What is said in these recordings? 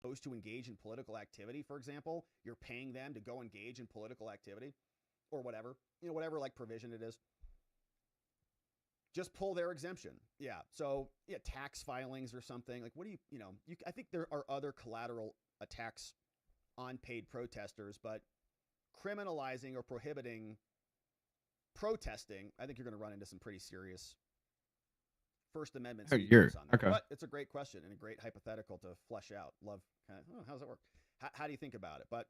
supposed to engage in political activity, for example, you're paying them to go engage in political activity or whatever, whatever like provision it is. Just pull their exemption. Yeah. So yeah, tax filings or something. Like, what do I think there are other collateral attacks on paid protesters, but criminalizing or prohibiting protesting, I think you're going to run into some pretty serious First Amendment on that. Okay. But it's a great question and a great hypothetical to flesh out. Love kind of, how does that work? How do you think about it? But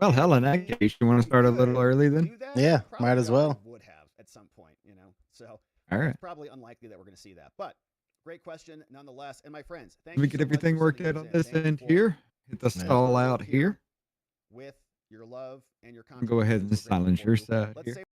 well, hell, in that case, you want to start a little early then? Yeah, might as well. Would have at some point, So all right. It's probably unlikely that we're going to see that. But great question nonetheless. And my friends, thank you. Let me get so everything worked out on this end here. Hit the stall out here. With your love and your go ahead and silence your side here.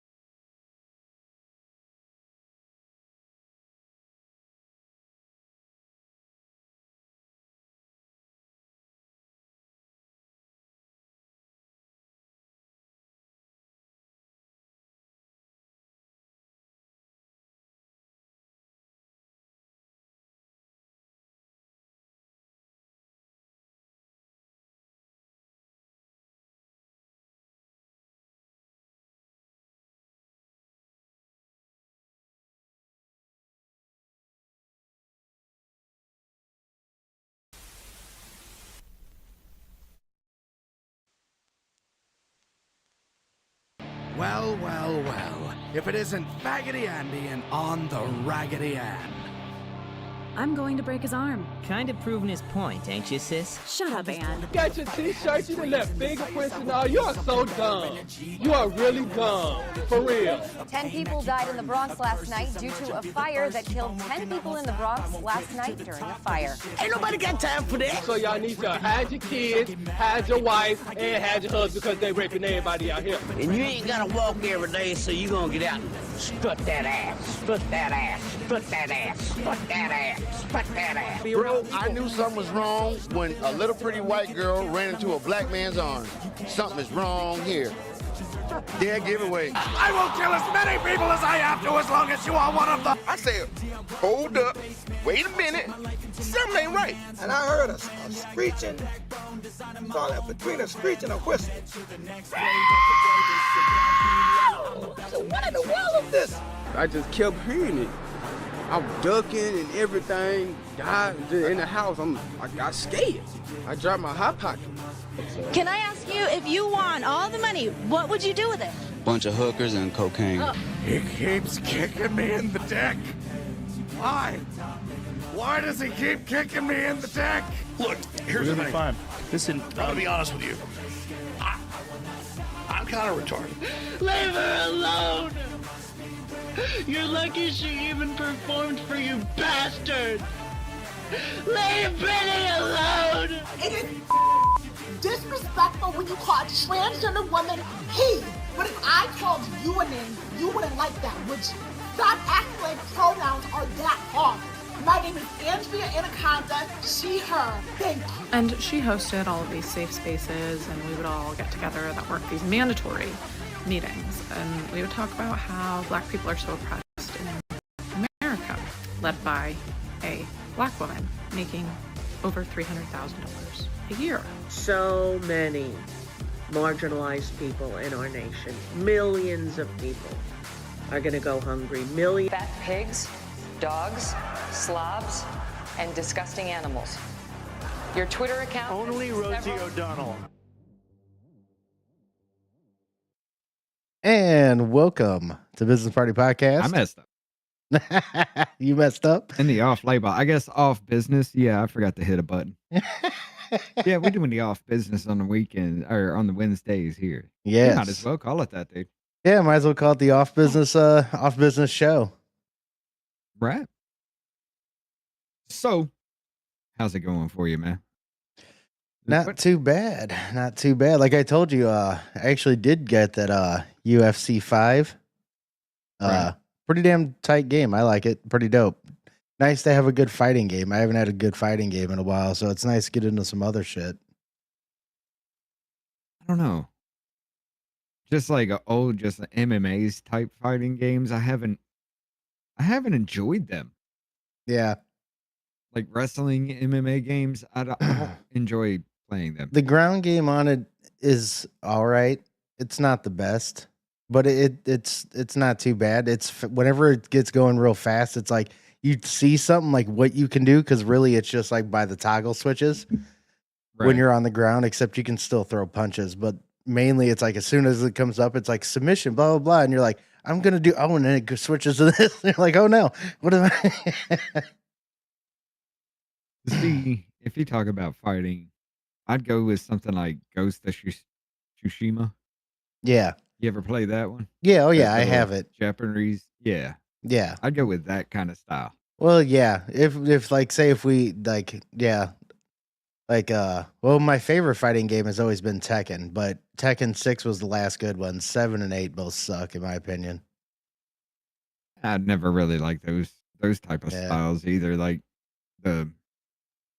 Well, well, well. If it isn't Faggoty Andy and on the Raggedy Ann. I'm going to break his arm. Kind of proving his point, ain't you, sis? Shut up, Ann. You got your t-shirt, you done left fingerprints and all. You are so dumb. You are really dumb. For real. 10 people died in the Bronx last night due to a fire that killed 10 people in the Bronx last night during a fire. Ain't nobody got time for that. So y'all need to hide your kids, hide your wife, and hide your husband because they raping everybody out here. And you ain't gotta walk every day, so you gonna get out and strut that ass, strut that ass, strut that ass, strut that ass. Bro, I knew something was wrong when a little pretty white girl ran into a black man's arms. Something is wrong here. Yeah, giveaway. I will kill as many people as I have to as long as you are one of them. I said, hold up, wait a minute, something ain't right. And I heard a screeching, between a screech and a whistle. So what in the world is this? I just kept hearing it. I'm ducking and everything. Died in the house. I got scared. I dropped my hot pocket. Can I ask you, if you won all the money, what would you do with it? Bunch of hookers and cocaine. He keeps kicking me in the dick. Why? Why does he keep kicking me in the dick? Look, here's the thing. Listen, I'm gonna be honest with you. I'm kind of retarded. Leave her alone! You're lucky she even performed for you, bastard! Leave Brittany alone! It is disrespectful when you call a transgender woman he. But if I called you a name, you wouldn't like that, would you? Stop acting like pronouns are that hard. My name is Andrea Anaconda, she, her. Thank you. And she hosted all of these safe spaces, and we would all get together that weren't these mandatory meetings, and we would talk about how Black people are so oppressed in America, led by a Black woman making over $300,000 a year. So many marginalized people in our nation, millions of people are going to go hungry. Millions. Fat pigs, dogs, slobs, and disgusting animals. Your Twitter account. Only Rosie O'Donnell. And welcome to Business Party Podcast. I messed up. You messed up? In the off label. I guess off business. Yeah, I forgot to hit a button. Yeah, we're doing the off business on the weekend or on the Wednesdays here. Yes. You might as well call it that, dude. Yeah, might as well call it the off business show. Right. So, how's it going for you, man? Not too bad. Not too bad. Like I told you, I actually did get that UFC 5. Right. Pretty damn tight game. I like it. Pretty dope. Nice to have a good fighting game. I haven't had a good fighting game in a while, so it's nice to get into some other shit. I don't know. Just like just the MMA's type fighting games. I haven't enjoyed them. Yeah. Like wrestling MMA games, I don't enjoy playing them. The ground game on it is all right. It's not the best, but it's not too bad. Whenever it gets going real fast, it's like you see something like what you can do, because really it's just like by the toggle switches when Right. you're on the ground, except you can still throw punches. But mainly it's like as soon as it comes up, it's like submission, blah, blah, blah. And you're like, I'm going to do, oh, and then it switches to this. You're like, oh no, what am I? See, if you talk about fighting, I'd go with something like Ghost of Tsushima. Yeah. You ever play that one? Yeah. Oh That yeah. I little have it. Japanese. Yeah. Yeah. I'd go with that kind of style. Well, yeah. If like, say if we like, yeah. Like, well, my favorite fighting game has always been Tekken, but Tekken 6 was the last good one. 7 and 8 both suck, in my opinion. I'd never really liked those type of styles either. Like the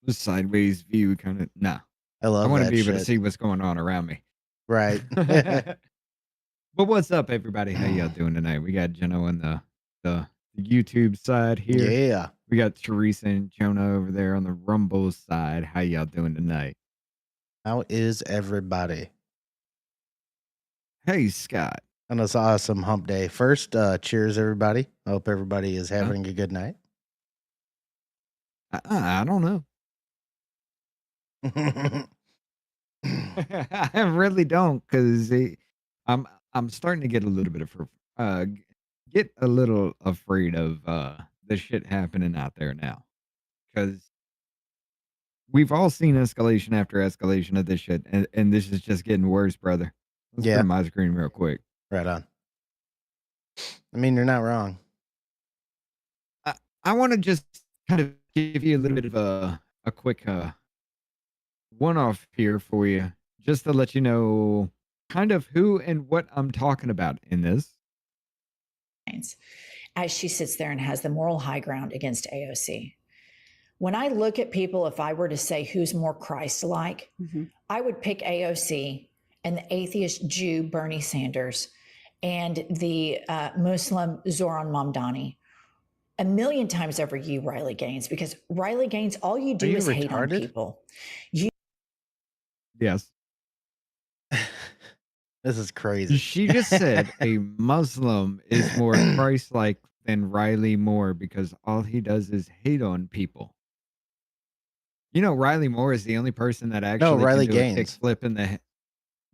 sideways view kind of. Nah. I love I want to that be able to shit. see what's going on around me. Right. But what's up, everybody? How y'all doing tonight? We got Jenna on the YouTube side here. Yeah. We got Teresa and Jonah over there on the Rumble side. How y'all doing tonight? How is everybody? Hey, Scott. On this awesome hump day. First, cheers, everybody. I hope everybody is having a good night. I don't know. I really don't, because I'm starting to get a little bit afraid of the shit happening out there now, because we've all seen escalation after escalation of this shit, and this is just getting worse, brother. Let's Yeah. put my screen real quick. Right on. I mean, you're not wrong. I want to just kind of give you a little bit of a quick one-off here for you, just to let you know kind of who and what I'm talking about in this. As she sits there and has the moral high ground against AOC. When I look at people, if I were to say who's more Christ-like, I would pick AOC and the atheist Jew Bernie Sanders and the Muslim Zoran Mamdani a million times over you, Riley Gaines, because Riley Gaines, all you do is hate on people. Yes. This is crazy. She just said a Muslim is more Christ-like than Riley Moore because all he does is hate on people. You know, Riley Moore is the only person that actually Riley can do a Gaines. kickflip in the.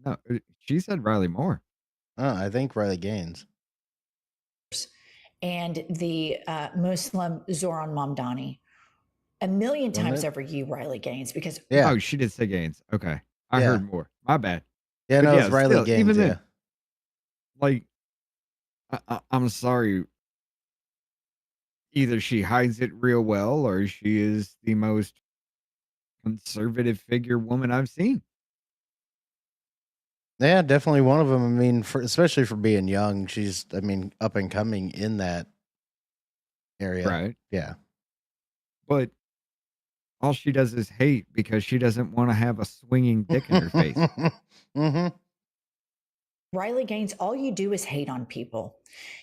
No, she said Riley Moore. I think Riley Gaines. And the Muslim Zoran Mamdani a million Wasn't times it? over you, Riley Gaines, because Oh, she did say Gaines. Okay. I Yeah. heard more. My bad. Yeah, But no, it's Riley still, Gaines. even Yeah. then, like, I'm sorry. Either she hides it real well or she is the most conservative figure woman I've seen. Yeah, definitely one of them. I mean, especially for being young, she's, I mean, up and coming in that area. Right. Yeah. But all she does is hate because she doesn't want to have a swinging dick in her face. Mm-hmm. Riley Gaines, all you do is hate on people.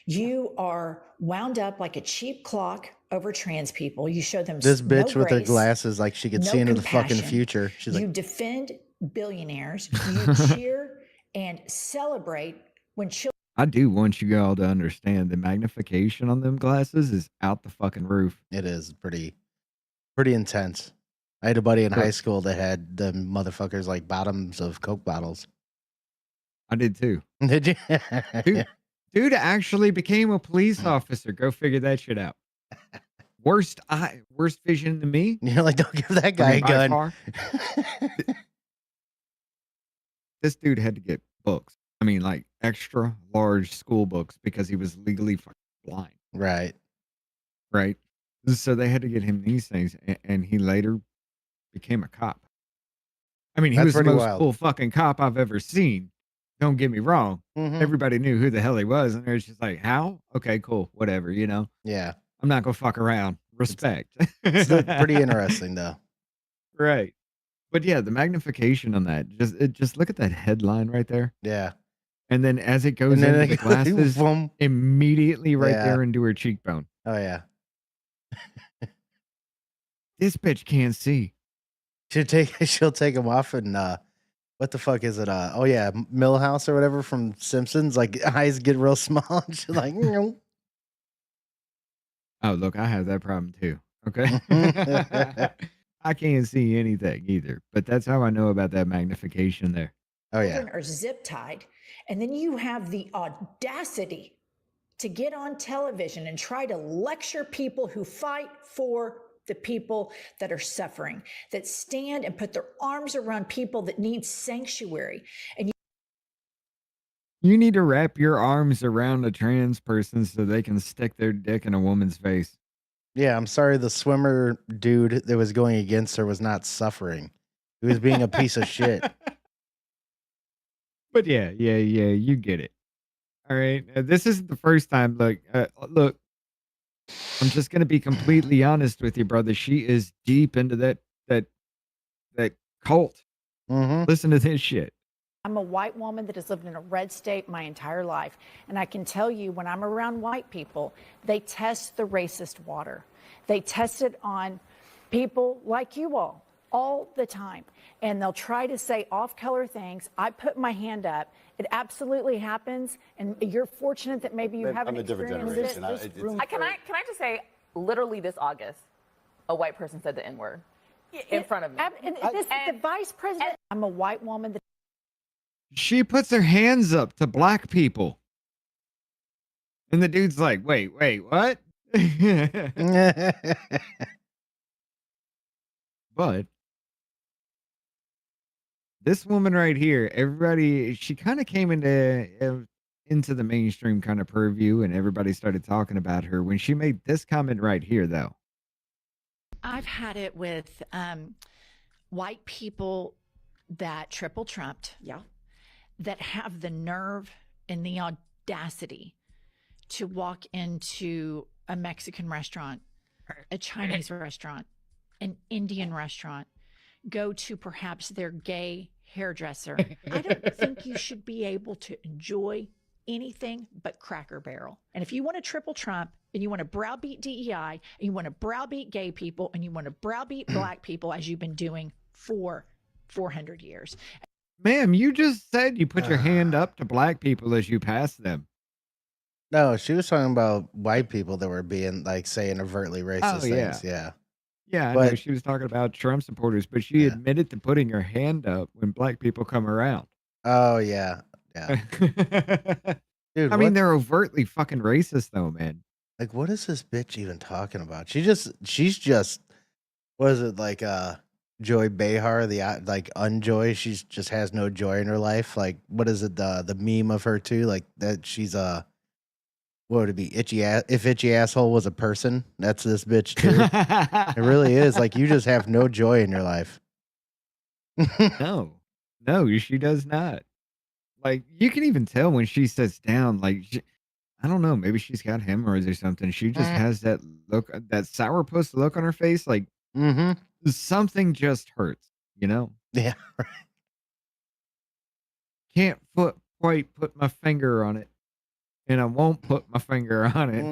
You are wound up like a cheap clock over trans people. You show them This no bitch with her grace, glasses, like she could no see into the fucking compassion. future. She's You like, defend billionaires. You cheer and celebrate when children. I do want you all to understand the magnification on them glasses is out the fucking roof. it is pretty intense. I had a buddy in Sure. high school that had the motherfuckers like bottoms of Coke bottles. I did too. Did you? Dude actually became a police officer. Go figure that shit out. Worst vision than me. You're like, don't give that guy a by gun. far. This dude had to get books. I mean, like extra large school books because he was legally fucking blind. Right. Right. So they had to get him these things, and he later became a cop. I mean, he That's was the pretty most wild. cool fucking cop I've ever seen. Don't get me wrong. Mhm. Everybody knew who the hell he was, and it was just like, how? Okay, cool, whatever. You know, Yeah. I'm not gonna fuck around. Respect. It's pretty interesting though. Right. But yeah, the magnification on that, just look at that headline right there. Yeah. And then as it goes And then into it the glasses, boom. immediately right Yeah. there into her cheekbone. Oh yeah. This bitch can't see. She'll take him off and what the fuck is it? Oh yeah, Millhouse or whatever from Simpsons. Like eyes get real small. And she's like, "No." Oh, look, I have that problem too. Okay. I can't see anything either, but that's how I know about that magnification there. Oh yeah. Children are zip tied, and then you have the audacity to get on television and try to lecture people who fight for the people that are suffering, that stand and put their arms around people that need sanctuary. And You need to wrap your arms around a trans person so they can stick their dick in a woman's face. Yeah, I'm sorry the swimmer dude that was going against her was not suffering. He was being a piece of shit. But yeah, you get it. All right. This is the first time. Look, I'm just gonna be completely honest with you, brother. She is deep into that that cult. Listen to this shit. I'm a white woman that has lived in a red state my entire life. And I can tell you, when I'm around white people, they test the racist water. They test it on people like you all the time. And they'll try to say off-color things. I put my hand up. It absolutely happens. And you're fortunate that maybe you haven't I'm a different experienced generation. this. Can I just say, literally this August, a white person said the N-word in front of me. And the vice president, I'm a white woman that She puts her hands up to black people. And the dude's like, wait, what? But this woman right here, she kind of came into the mainstream kind of purview, and everybody started talking about her when she made this comment right here, though. I've had it with white people that triple trumped. Yeah. That have the nerve and the audacity to walk into a Mexican restaurant, a Chinese restaurant, an Indian restaurant, go to perhaps their gay hairdresser. I don't think you should be able to enjoy anything but Cracker Barrel. And if you want to triple Trump and you want to browbeat DEI and you want to browbeat gay people and you want to browbeat black people as you've been doing for 400 years. Ma'am, you just said you put your hand up to black people as you pass them. No, she was talking about white people that were being like saying overtly racist things. Yeah. Yeah, I know she was talking about Trump supporters, but she admitted to putting her hand up when black people come around. Oh yeah. Yeah. Dude, I mean, they're overtly fucking racist though, man. Like, what is this bitch even talking about? She's just, what is it, like Joy Behar, the like unjoy? She's just has no joy in her life. Like, what is it, the meme of her too? Like that she's what would it be? If itchy asshole was a person, that's this bitch too. It really is. Like, you just have no joy in your life. No, she does not. Like, you can even tell when she sits down, like, I don't know, maybe she's got hemorrhoids or something. She just has that look, that sourpuss look on her face. Like, something just hurts, you know? Yeah. Can't quite put my finger on it. And I won't put my finger on it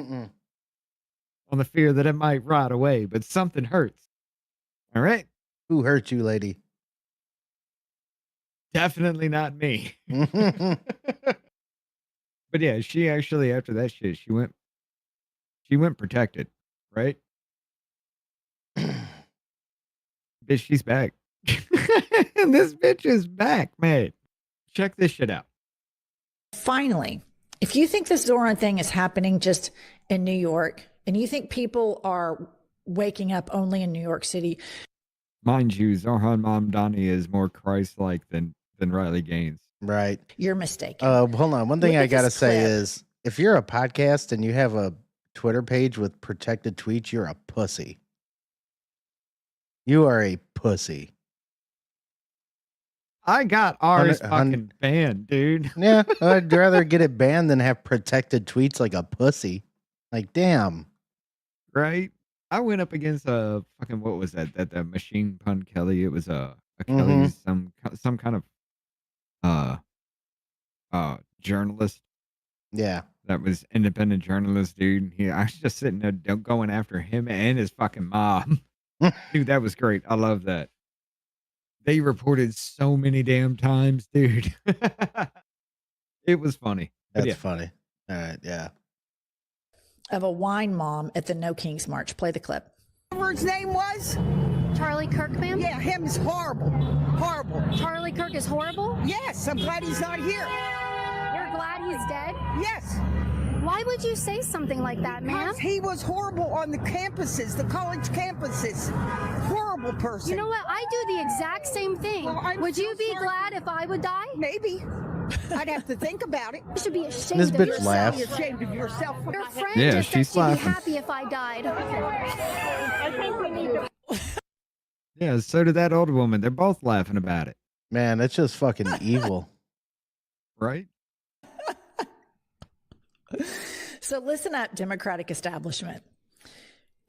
on the fear that it might rot away, but something hurts. All right? Who hurt you, lady? Definitely not me. But yeah, she actually, after that shit, she went protected, right? Bitch, she's back. And this bitch is back, man. Check this shit out. Finally, if you think this Zoran thing is happening just in New York and you think people are waking up only in New York City. Mind you, Zoran Mamdani is more Christ-like than Riley Gaines. Right. You're mistaken. Hold on. One thing I got to say is if you're a podcast and you have a Twitter page with protected tweets, you're a pussy. You are a pussy. I got ours fucking banned, dude. Yeah, I'd rather get it banned than have protected tweets like a pussy. Like, damn. Right? I went up against a fucking, what was that? That Machine Pun Kelly. It was a Kelly, some kind of journalist. Yeah. That was independent journalist, dude. I was just sitting there going after him and his fucking mom. Dude, that was great. I love that. They reported so many damn times, dude. It was funny. But That's yeah. funny. All right, yeah. Of a wine mom at the No Kings March. Play the clip. Whatever his name was? Charlie Kirk, ma'am? Yeah, him is horrible. Horrible. Charlie Kirk is horrible? Yes, I'm glad he's not here. You're glad he's dead? Yes. Why would you say something like that, ma'am? Because he was horrible on the campuses, the college campuses. Horrible person. You know what? I do the exact same thing. Well, would you be glad if I would die? Maybe. I'd have to think about it. You should be ashamed This of bitch yourself. laughs. Be ashamed of yourself. Your friend Yeah, just she's said she'd laughing. be happy if I died. I think we need to. Yeah, so did that old woman. They're both laughing about it. Man, that's just fucking evil. Right? So listen up, Democratic establishment.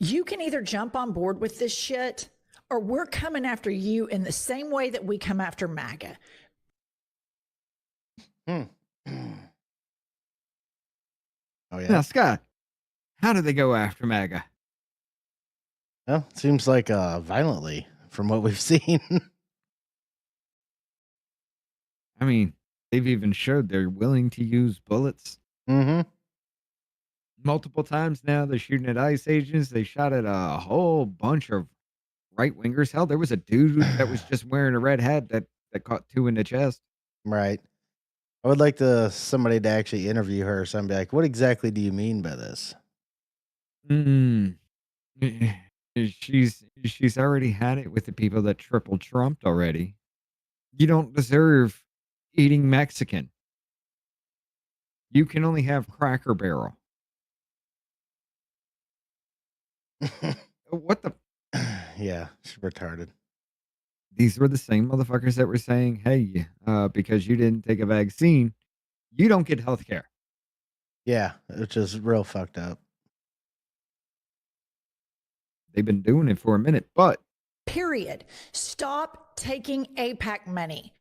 You can either jump on board with this shit or we're coming after you in the same way that we come after MAGA. Oh, yeah. Now, Scott, how did they go after MAGA? Well, seems like violently from what we've seen. I mean, they've even showed they're willing to use bullets. Mm-hmm. Multiple times now. They're shooting at ICE agents. They shot at a whole bunch of right-wingers. Hell, there was a dude that was just wearing a red hat that caught 2 in the chest. Right. I would like somebody to actually interview her or something. Be like, what exactly do you mean by this? She's already had it with the people that triple trumped already. You don't deserve eating Mexican. You can only have Cracker Barrel. What the? Yeah, she's retarded. These were the same motherfuckers that were saying, hey, because you didn't take a vaccine, you don't get health care. Yeah, which is real fucked up. They've been doing it for a minute, but. Period. Stop taking AIPAC money.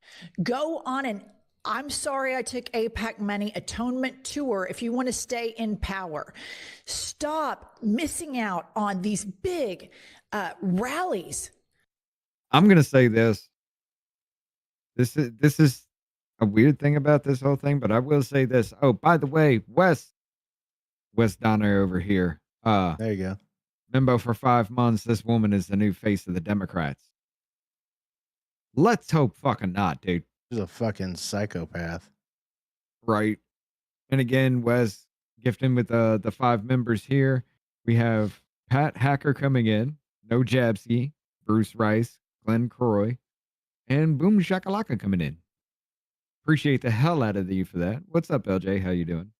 Go on an I'm sorry I took AIPAC money atonement tour if you want to stay in power. Stop missing out on these big rallies. I'm going to say this. This is a weird thing about this whole thing, but I will say this. Oh, by the way, Wes Donner over here. There you go. Membo for 5 months. This woman is the new face of the Democrats. Let's hope fucking not, dude. She's a fucking psychopath. Right. And again, Wes gifting with the 5 members here. We have Pat Hacker coming in. No Jabsky. Bruce Rice. Glenn Croy. And Boom Shakalaka coming in. Appreciate the hell out of you for that. What's up, LJ? How you doing?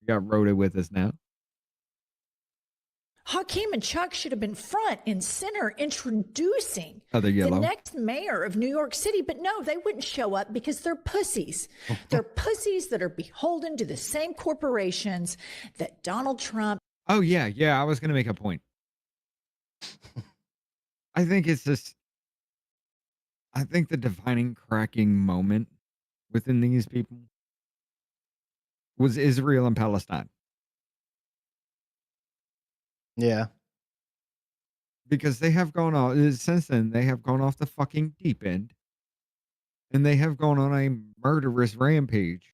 We got Rhoda with us now. Hakeem and Chuck should have been front and center introducing Other yellow. the next mayor of New York City. But no, they wouldn't show up because they're pussies. They're pussies that are beholden to the same corporations that Donald Trump. Oh, yeah. Yeah, I was going to make a point. I think it's just, I think the defining cracking moment within these people was Israel and Palestine. Yeah. Because they have gone off, since then, they have gone off the fucking deep end. And they have gone on a murderous rampage.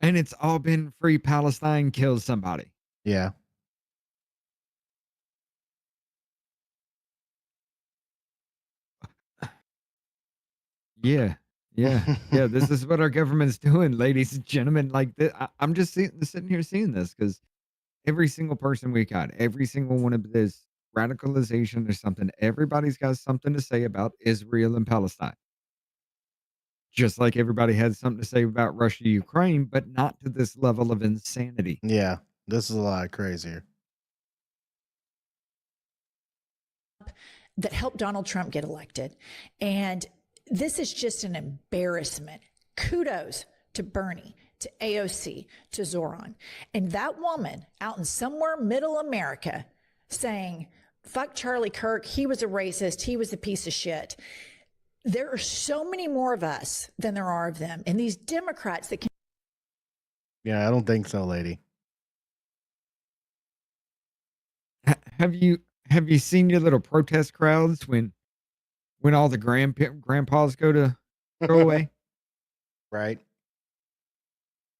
And it's all been free Palestine kills somebody. Yeah. Yeah. Yeah. Yeah. This is what our government's doing, ladies and gentlemen. Like, I'm just sitting here seeing this because every single person we got, every single one of this radicalization or something, everybody's got something to say about Israel and Palestine. Just like everybody had something to say about Russia, Ukraine, but not to this level of insanity. Yeah. This is a lot crazier. That helped Donald Trump get elected. And this is just an embarrassment. Kudos to Bernie, to AOC, to Zoran. And that woman out in somewhere middle America saying, fuck Charlie Kirk, he was a racist, he was a piece of shit. There are so many more of us than there are of them. And these Democrats that can. Yeah, I don't think so, lady. Have you Have you seen your little protest crowds when all the grandpas go away? Right.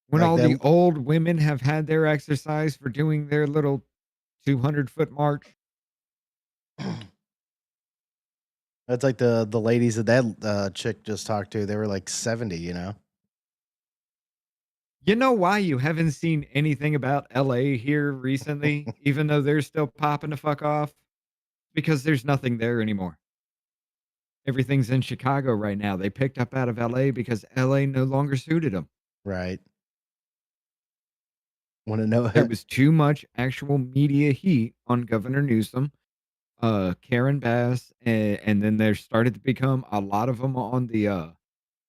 When Like all the them. old women have had their exercise for doing their little 200-foot march? That's like the ladies that chick just talked to. They were like 70, you know? You know why you haven't seen anything about LA here recently, even though they're still popping the fuck off? Because there's nothing there anymore. Everything's in Chicago right now. They picked up out of LA because LA no longer suited them. Right. Want to know? There was too much actual media heat on Governor Newsom, Karen Bass, and then there started to become a lot of them on the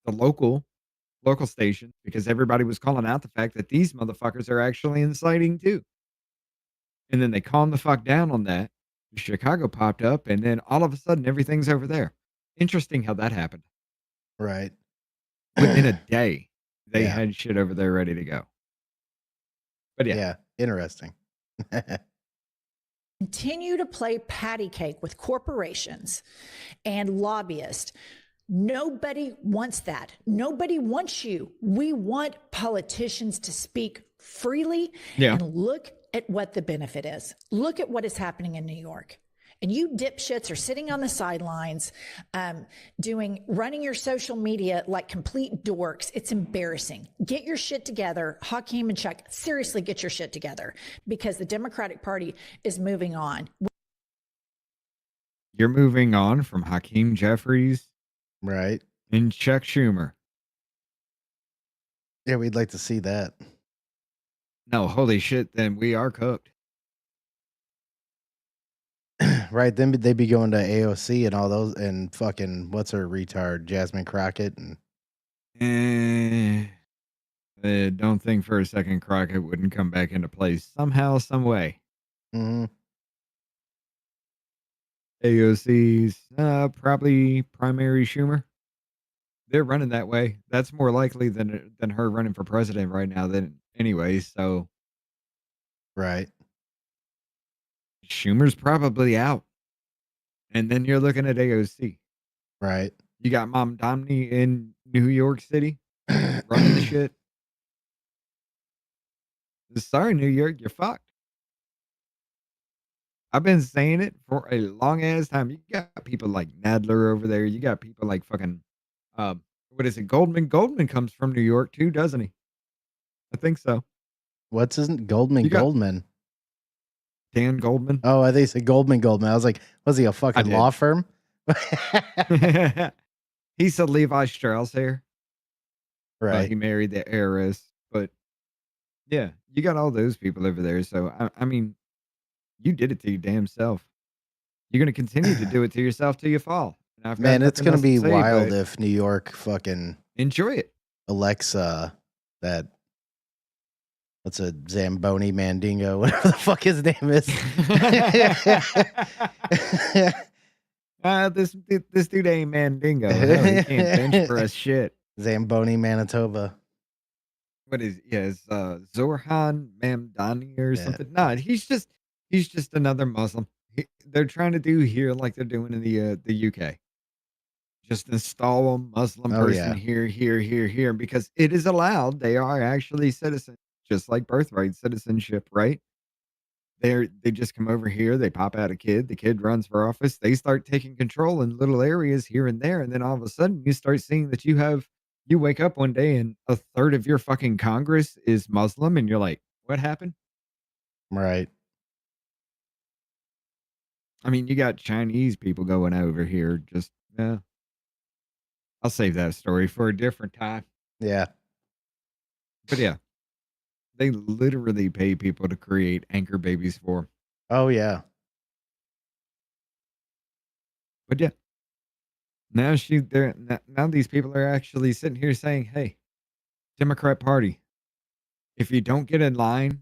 local station because everybody was calling out the fact that these motherfuckers are actually inciting too. And then they calmed the fuck down on that. Chicago popped up, and then all of a sudden everything's over there. Interesting how that happened. Right. Within a day, they Yeah. had shit over there ready to go. But yeah. Yeah. Interesting. Continue to play patty cake with corporations and lobbyists. Nobody wants that. Nobody wants you. We want politicians to speak freely and look at what the benefit is. Look at what is happening in New York. And you dipshits are sitting on the sidelines, running your social media like complete dorks. It's embarrassing. Get your shit together. Hakeem and Chuck, seriously, get your shit together because the Democratic Party is moving on. You're moving on from Hakeem Jeffries, right, and Chuck Schumer. Yeah, we'd like to see that. No, holy shit, then we are cooked. Right, then they'd be going to AOC and all those, and fucking what's her retard, Jasmine Crockett, and Don't think for a second Crockett wouldn't come back into place somehow, some way. Mm-hmm. AOC's probably primary Schumer. They're running that way. That's more likely than her running for president right now. Than anyway, so right. Schumer's probably out, and then you're looking at AOC. Right. You got Mom Domney in New York City running the shit. Sorry, New York, you're fucked. I've been saying it for a long ass time. You got people like Nadler over there. You got people like fucking, what is it? Goldman. Goldman comes from New York too, doesn't he? I think so. What's his Goldman? Goldman. Dan Goldman. Oh, I think he said Goldman. I was like, was he a fucking law firm? He said Levi Strauss here. Right. He married the heiress, but yeah, you got all those people over there. So I mean, you did it to your damn self. You're going to continue to do it to yourself till you fall. Man, it's going to be wild if New York fucking enjoy it. Alexa, that what's a Zamboni Mandingo, whatever the fuck his name is. This dude ain't Mandingo. Hell, he can't bench press shit. Zamboni, Manitoba. What is Zorhan Mamdani or something? Nah, he's just another Muslim. They're trying to do here like they're doing in the UK. Just install a Muslim person here, because it is allowed. They are actually citizens, just like birthright citizenship, right? They just come over here, they pop out a kid, the kid runs for office, they start taking control in little areas here and there, and then all of a sudden you start seeing that you wake up one day and a third of your fucking Congress is Muslim, and you're like, what happened? Right. I mean, you got Chinese people going over here. Just, I'll save that story for a different time. Yeah. But yeah, they literally pay people to create anchor babies for them. Oh, yeah. But yeah, now these people are actually sitting here saying, hey, Democrat Party, if you don't get in line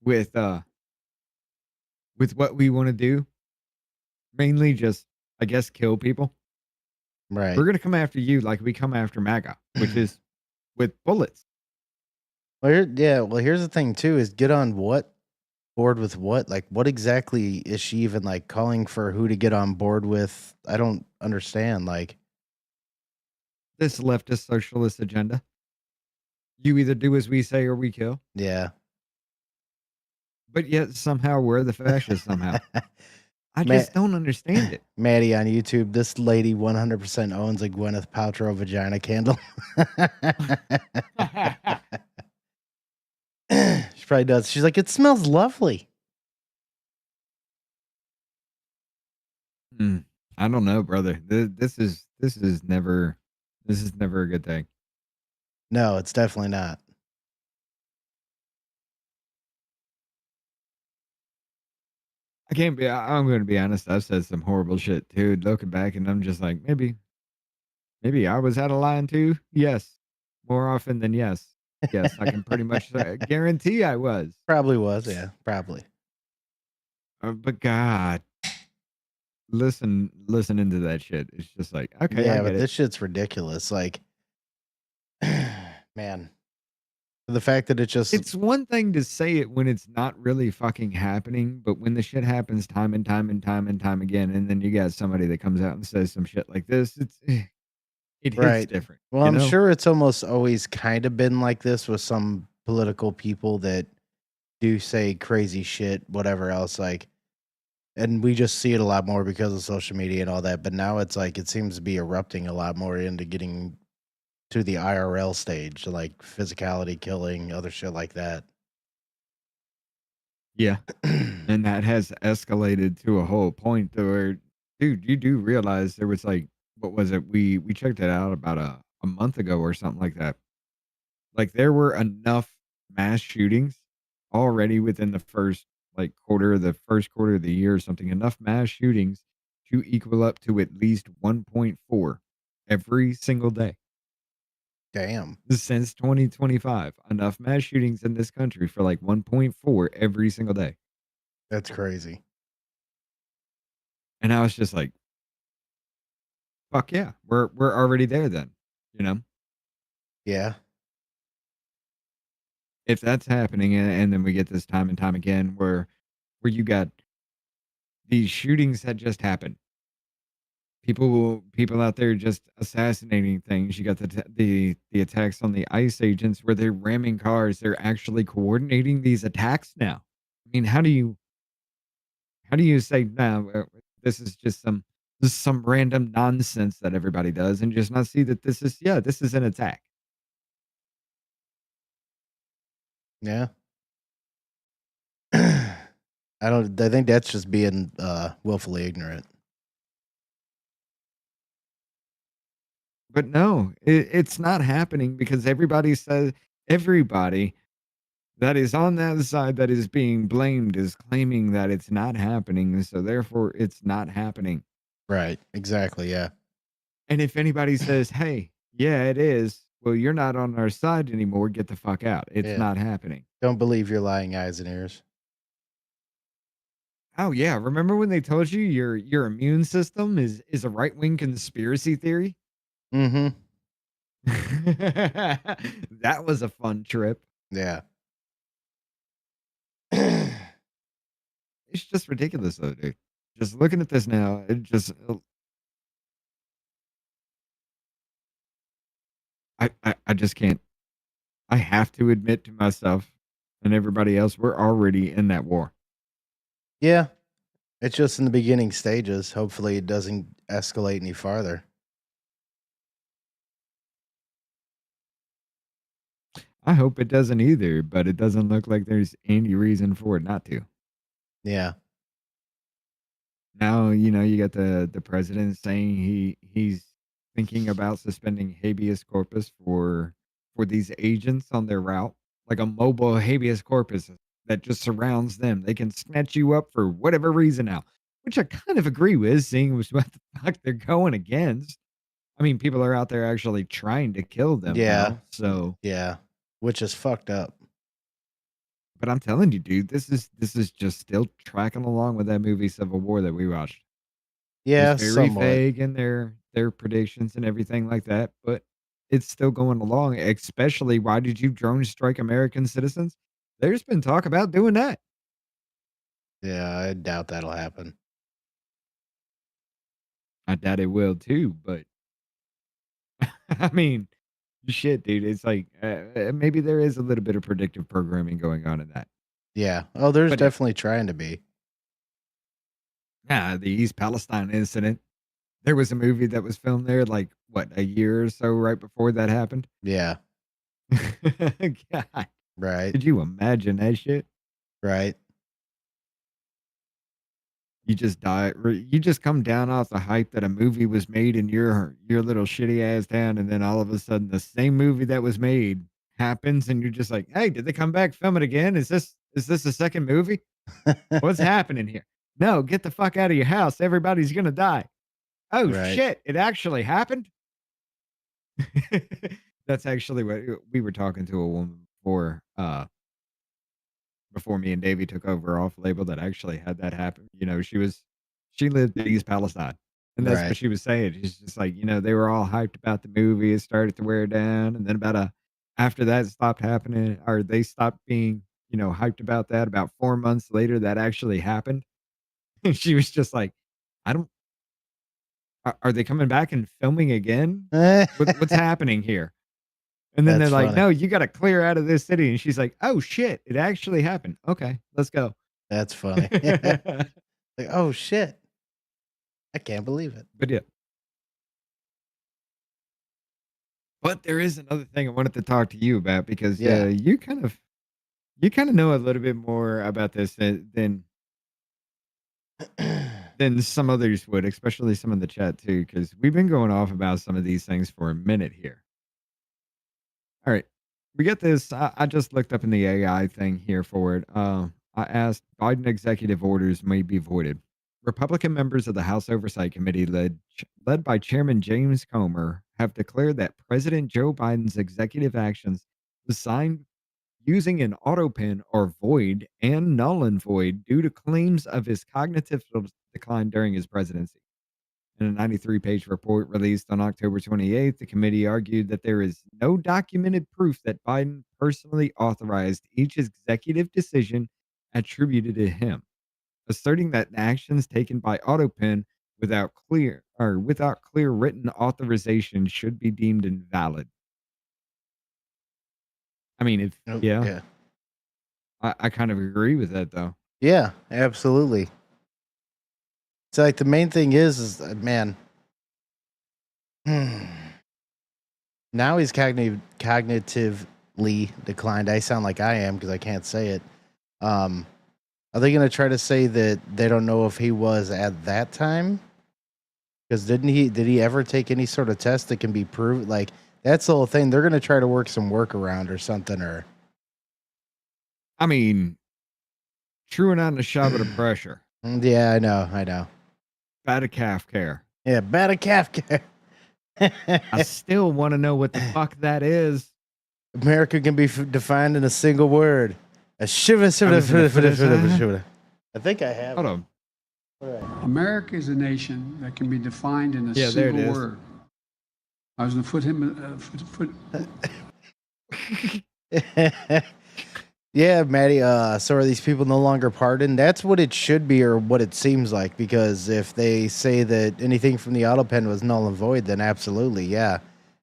with what we want to do, mainly just, I guess, kill people. Right. We're going to come after you like we come after MAGA, which is with bullets. Well, here's the thing too: is get on what Bored with what? Like, what exactly is she even like calling for who to get on board with? I don't understand. Like, This leftist socialist agenda. You either do as we say or we kill. yeah. But yet somehow we're the fascists somehow. I Ma- just don't understand it. Maddie on YouTube, this lady 100% owns a Gwyneth Paltrow vagina candle. She probably does. She's like, it smells lovely. I don't know, brother. This is never a good thing. No, it's definitely not. I can't be. I'm going to be honest. I've said some horrible shit too. Looking back, and I'm just like, maybe I was out of line too. Yes, more often than yes. Yes, I can pretty much guarantee I was. Probably was. Yeah, probably. But God, listening to that shit, it's just like, okay, I Yeah, get but it. this shit's ridiculous. Like, man, the fact that It's one thing to say it when it's not really fucking happening, but when the shit happens time and time and time and time again, and then you got somebody that comes out and says some shit like this, it hits right. different. Well, You I'm know? sure it's almost always kind of been like this with some political people that do say crazy shit, whatever else. Like, and we just see it a lot more because of social media and all that. But now it's like it seems to be erupting a lot more into getting to the IRL stage, like physicality, killing, other shit like that. Yeah. And that has escalated to a whole point to where, dude, you do realize there was like, what was it? We checked it out about a month ago or something like that. Like there were enough mass shootings already within the first the first quarter of the year or something, enough mass shootings to equal up to at least 1.4 every single day Damn. since 2025. Enough mass shootings in this country for like 1.4 every single day. That's crazy. And I was just like, fuck yeah, we're already there then, you know? Yeah. If that's happening and then we get this time and time again where you got these shootings that just happened. People out there just assassinating things. You got the attacks on the ICE agents where they're ramming cars. They're actually coordinating these attacks now. I mean, how do you say no? This is just some random nonsense that everybody does, and just not see that this is an attack. Yeah. I think that's just being willfully ignorant. But no, it's not happening because everybody that is on that side that is being blamed is claiming that it's not happening, so therefore it's not happening. Right. Exactly. Yeah. And if anybody says, "Hey, yeah, it is," well, you're not on our side anymore. Get the fuck out. It's Yeah. not happening. Don't believe your lying eyes and ears. Oh yeah, remember when they told you your immune system is a right wing conspiracy theory? Mm-hmm. That was a fun trip. Yeah. It's just ridiculous though, dude. Just looking at this now, it just I just can't. I have to admit to myself and everybody else, we're already in that war. Yeah. It's just in the beginning stages. Hopefully it doesn't escalate any farther. I hope it doesn't either, but it doesn't look like there's any reason for it not to. Yeah. Now, you got the president saying he's thinking about suspending habeas corpus for these agents on their route, like a mobile habeas corpus that just surrounds them. They can snatch you up for whatever reason now, which I kind of agree with, seeing what the fuck they're going against. I mean, people are out there actually trying to kill them Yeah. now, so Yeah. Which is fucked up. but I'm telling you, dude, this is just still tracking along with that movie Civil War that we watched. Yeah, It's very somewhat. vague in their predictions and everything like that, but it's still going along, especially why did you drone strike American citizens? There's been talk about doing that. Yeah, I doubt that'll happen. I doubt it will too, but I mean, shit, dude. It's like maybe there is a little bit of predictive programming going on in that. Yeah. Oh, there's But yeah, definitely trying to be. the East Palestine incident. There was a movie that was filmed there, like what, a year or so right before that happened. Yeah. God, Right. could you imagine that shit? Right. You just die. You just come down off the hype that a movie was made in your little shitty ass town, and then all of a sudden, the same movie that was made happens, and you're just like, "Hey, did they come back film it again? Is this a second movie? What's happening here? No, get the fuck out of your house. Everybody's gonna die. Oh Right. shit! It actually happened." That's actually what we were talking to a woman before me and Davey took over off label that actually had that happen. She lived in East Palestine. And that's Right. what she was saying. She's just like, they were all hyped about the movie. It started to wear down. And then after that stopped happening, or they stopped being, hyped about that. About 4 months later, that actually happened. And she was just like, I don't, are they coming back and filming again? What's happening here? And then they're That's like, funny. "No, you gotta clear out of this city." And she's like, "Oh shit, it actually happened. Okay, let's go." That's funny. Like, oh shit. I can't believe it. But yeah. But there is another thing I wanted to talk to you about because Yeah. you kind of know a little bit more about this than some others would, especially some in the chat too, because we've been going off about some of these things for a minute here. All right. We get this. I just looked up in the AI thing here for it. I asked Biden executive orders may be voided. Republican members of the House Oversight Committee, led by Chairman James Comer, have declared that President Joe Biden's executive actions signed using an auto pen are void and null and void due to claims of his cognitive decline during his presidency. In a 93-page report released on October 28th, the committee argued that there is no documented proof that Biden personally authorized each executive decision attributed to him, asserting that actions taken by AutoPen without clear written authorization should be deemed invalid. I mean, Oh, yeah, yeah. I kind of agree with that though. Yeah, absolutely. So like the main thing is man. Now he's cognitively declined. I sound like I am because I can't say it. Are they going to try to say that they don't know if he was at that time? Because did he ever take any sort of test that can be proved? Like that's the whole thing. They're going to try to work some workaround or something. Or I mean, true and on the shove of pressure. Yeah, I know. Bad calf care. Yeah, bad calf care. I still want to know what the fuck that is. America can be defined in a single word. A shiva. I think I have. Hold on. America is a nation that can be defined in a Yeah, there it single is. word. I was going to put him. Yeah, Maddie. So are these people no longer pardoned? That's what it should be, or what it seems like. Because if they say that anything from the auto pen was null and void, then absolutely, yeah.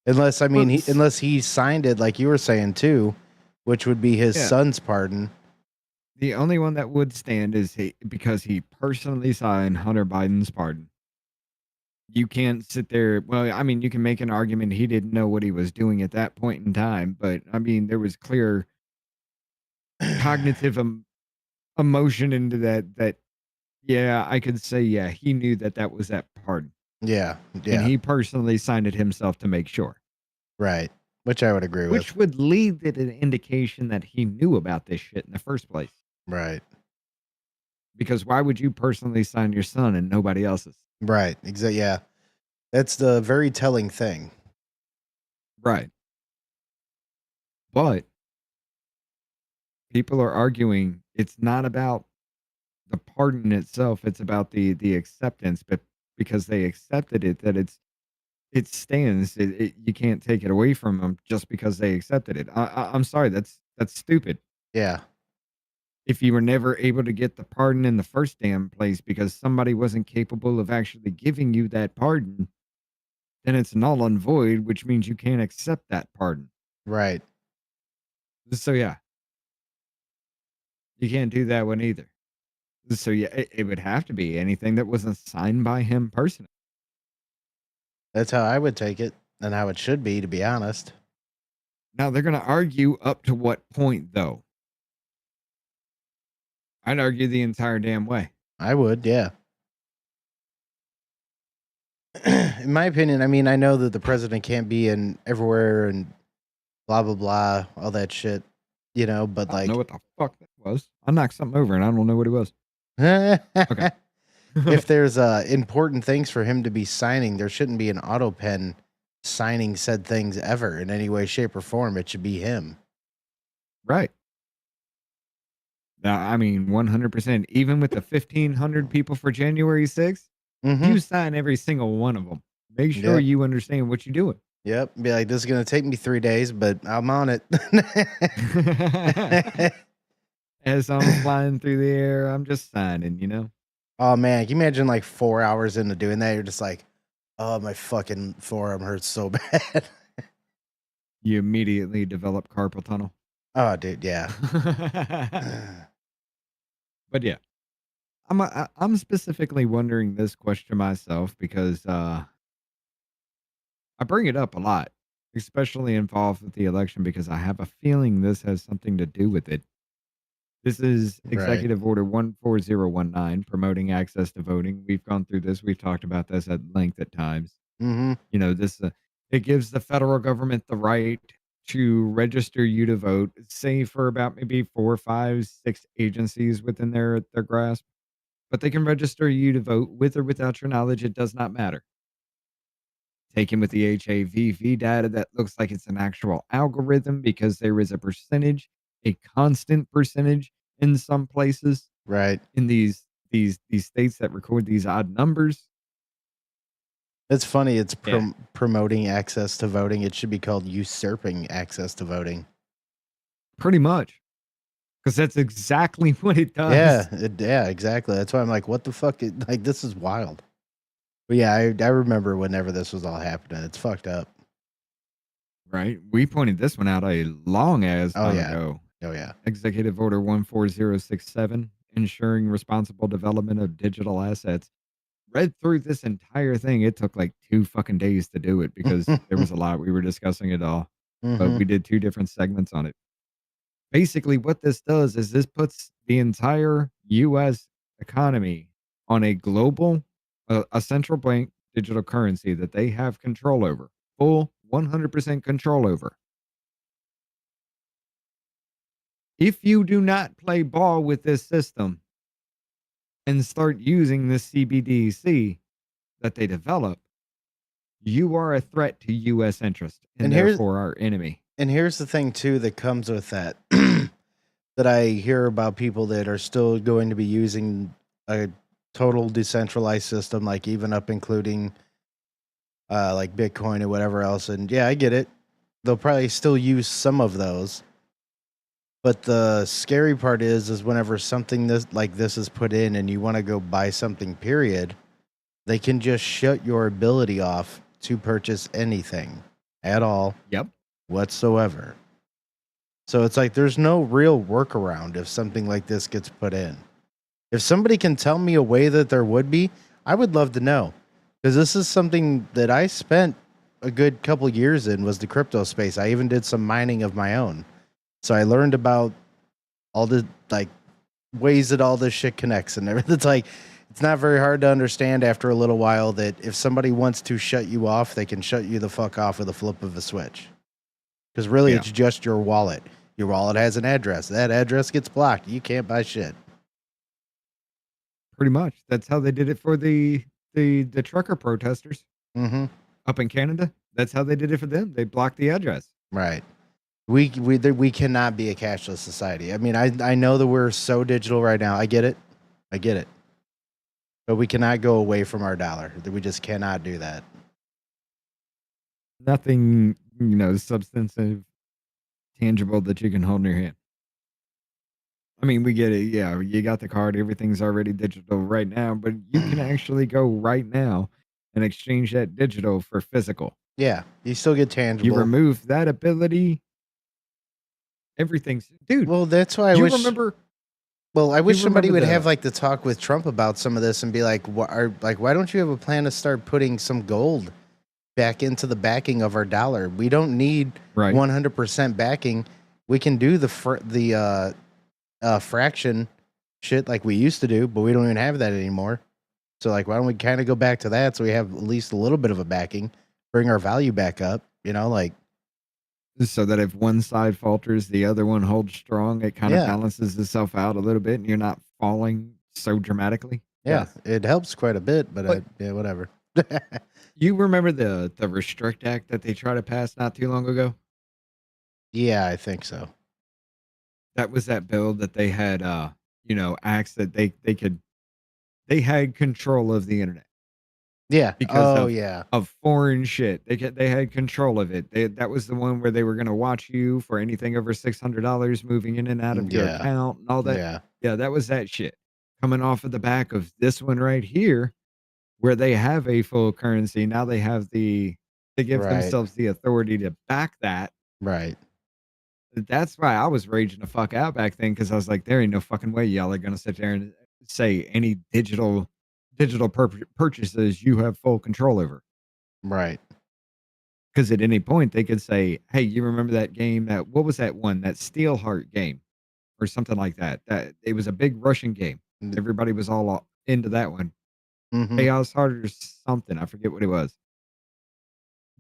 Unless unless he signed it, like you were saying too, which would be his son's pardon. The only one that would stand is because he personally signed Hunter Biden's pardon. You can't sit there. Well, I mean, you can make an argument he didn't know what he was doing at that point in time, but I mean, there was clear cognitive emotion into that. Yeah, I could say, yeah, he knew that was that pardon. Yeah. And he personally signed it himself to make sure. Right. Which I would agree with. Which would lead to an indication that he knew about this shit in the first place. Right. Because why would you personally sign your son and nobody else's? Right. Exactly. Yeah. That's the very telling thing. Right. But people are arguing it's not about the pardon itself, it's about the acceptance, but because they accepted it, that it stands. You can't take it away from them just because they accepted it. I'm sorry, that's stupid. Yeah. if you were never able to get the pardon in the first damn place because somebody wasn't capable of actually giving you that pardon, then it's null and void, which means you can't accept that pardon. Right. So yeah, you can't do that one either. So yeah, it would have to be anything that wasn't signed by him personally. That's how I would take it and how it should be, to be honest. Now they're going to argue up to what point, though? I'd argue the entire damn way. I would, yeah. In my opinion, I mean, I know that the president can't be in everywhere and blah, blah, blah, all that shit, you know, but I like. don't know what the fuck that was. I knocked something over and I don't know what it was. Okay. If there's important things for him to be signing, there shouldn't be an auto pen signing said things ever in any way, shape, or form. It should be him. Right. Now, I mean, 100%. Even with the 1,500 people for January 6th, you sign every single one of them. Make sure you understand what you're doing. Yep. Be like, this is going to take me 3 days, but I'm on it. As I'm flying through the air, I'm just signing, you know? Oh, man. Can you imagine like 4 hours into doing that? You're just like, oh, my fucking forearm hurts so bad. You immediately develop carpal tunnel. Oh, dude. Yeah. But yeah, I'm specifically wondering this question myself because I bring it up a lot, especially involved with the election, because I have a feeling this has something to do with it. This is Executive Order 14019, promoting access to voting. We've gone through this. We've talked about this at length at times. Mm-hmm. You know, this it gives the federal government the right to register you to vote, say for about maybe 4, 5, 6 agencies within their grasp. But they can register you to vote with or without your knowledge. It does not matter. Taken with the HAVV data, that looks like it's an actual algorithm because there is a percentage, a constant percentage in some places. Right. In these states that record these odd numbers. It's funny. It's promoting access to voting. It should be called usurping access to voting. Pretty much. Because that's exactly what it does. Yeah, exactly. That's why I'm like, what the fuck? Like, this is wild. But yeah, I remember whenever this was all happening. It's fucked up. Right? We pointed this one out a long ass time ago. Oh, yeah. Executive Order 14067, ensuring responsible development of digital assets. Read through this entire thing. It took like 2 fucking days to do it because there was a lot. We were discussing it all. But we did 2 different segments on it. Basically, what this does is this puts the entire U.S. economy on a global, a central bank digital currency that they have control over. Full 100% control over. If you do not play ball with this system and start using this CBDC that they develop, you are a threat to U.S. interest and therefore our enemy. And here's the thing, too, that comes with that. That I hear about people that are still going to be using a total decentralized system, like even up including like Bitcoin or whatever else. And yeah, I get it. They'll probably still use some of those. But the scary part is whenever something like this is put in and you want to go buy something, period, they can just shut your ability off to purchase anything at all. Yep. Whatsoever. So it's like there's no real workaround if something like this gets put in. If somebody can tell me a way that there would be, I would love to know. Because this is something that I spent a good couple years in, was the crypto space. I even did some mining of my own. So I learned about all the like ways that all this shit connects and everything. It's like it's not very hard to understand after a little while that if somebody wants to shut you off, they can shut you the fuck off with a flip of a switch. Because really, it's just your wallet. Your wallet has an address. That address gets blocked. You can't buy shit. Pretty much. That's how they did it for the trucker protesters up in Canada. That's how they did it for them. They blocked the address. Right. We cannot be a cashless society. I mean, I know that we're so digital right now. I get it. But we cannot go away from our dollar. We just cannot do that. Nothing, substantive, tangible that you can hold in your hand. I mean, we get it. Yeah, you got the card. Everything's already digital right now, but you can actually go right now and exchange that digital for physical. Yeah, you still get You tangible. remove that ability, everything's dude. Well, that's why I you wish. remember. Well, I wish you somebody would remember have the- like the talk with Trump about some of this and be like, why don't you have a plan to start putting some gold back into the backing of our dollar? We don't need Right. 100% backing. We can do the fraction shit like we used to do, but we don't even have that anymore. So like, why don't we kind of go back to that so we have at least a little bit of a backing, bring our value back up, like. So that if one side falters, the other one holds strong. It kind of Yeah. balances itself out a little bit, and you're not falling so dramatically. Yeah, it helps quite a bit, but yeah, whatever. You remember the Restrict Act that they tried to pass not too long ago? Yeah, I think so. That was that bill that they had, acts that they had control of the internet. Yeah. Because yeah. of foreign shit. They had control of it. That was the one where they were going to watch you for anything over $600 moving in and out of your Yeah. account and all that. Yeah. Yeah, that was that shit. Coming off of the back of this one right here, where they have a full currency. Now they give Right. themselves the authority to back that. Right. That's why I was raging the fuck out back then, because I was like, there ain't no fucking way y'all are going to sit there and say any digital purchases you have full control over. Right. Because at any point they could say, hey, you remember that game what was that one? That Steelheart game or something like that. That it was a big Russian game. Everybody was all into that one. Mhm. Chaos Heart or something. I forget what it was.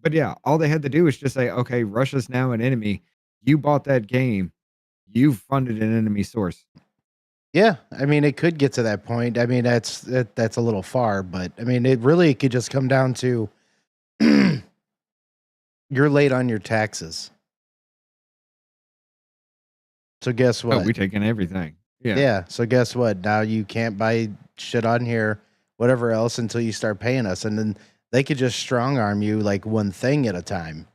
But yeah, all they had to do was just say, okay, Russia's now an enemy. You bought that game. You funded an enemy source. Yeah, I mean, it could get to that point. I mean, that's a little far, but I mean, it really could just come down to you're late on your taxes. So guess what? Oh, we taking everything. Yeah. Yeah. So guess what? Now you can't buy shit on here, whatever else, until you start paying us, and then they could just strong arm you like one thing at a time.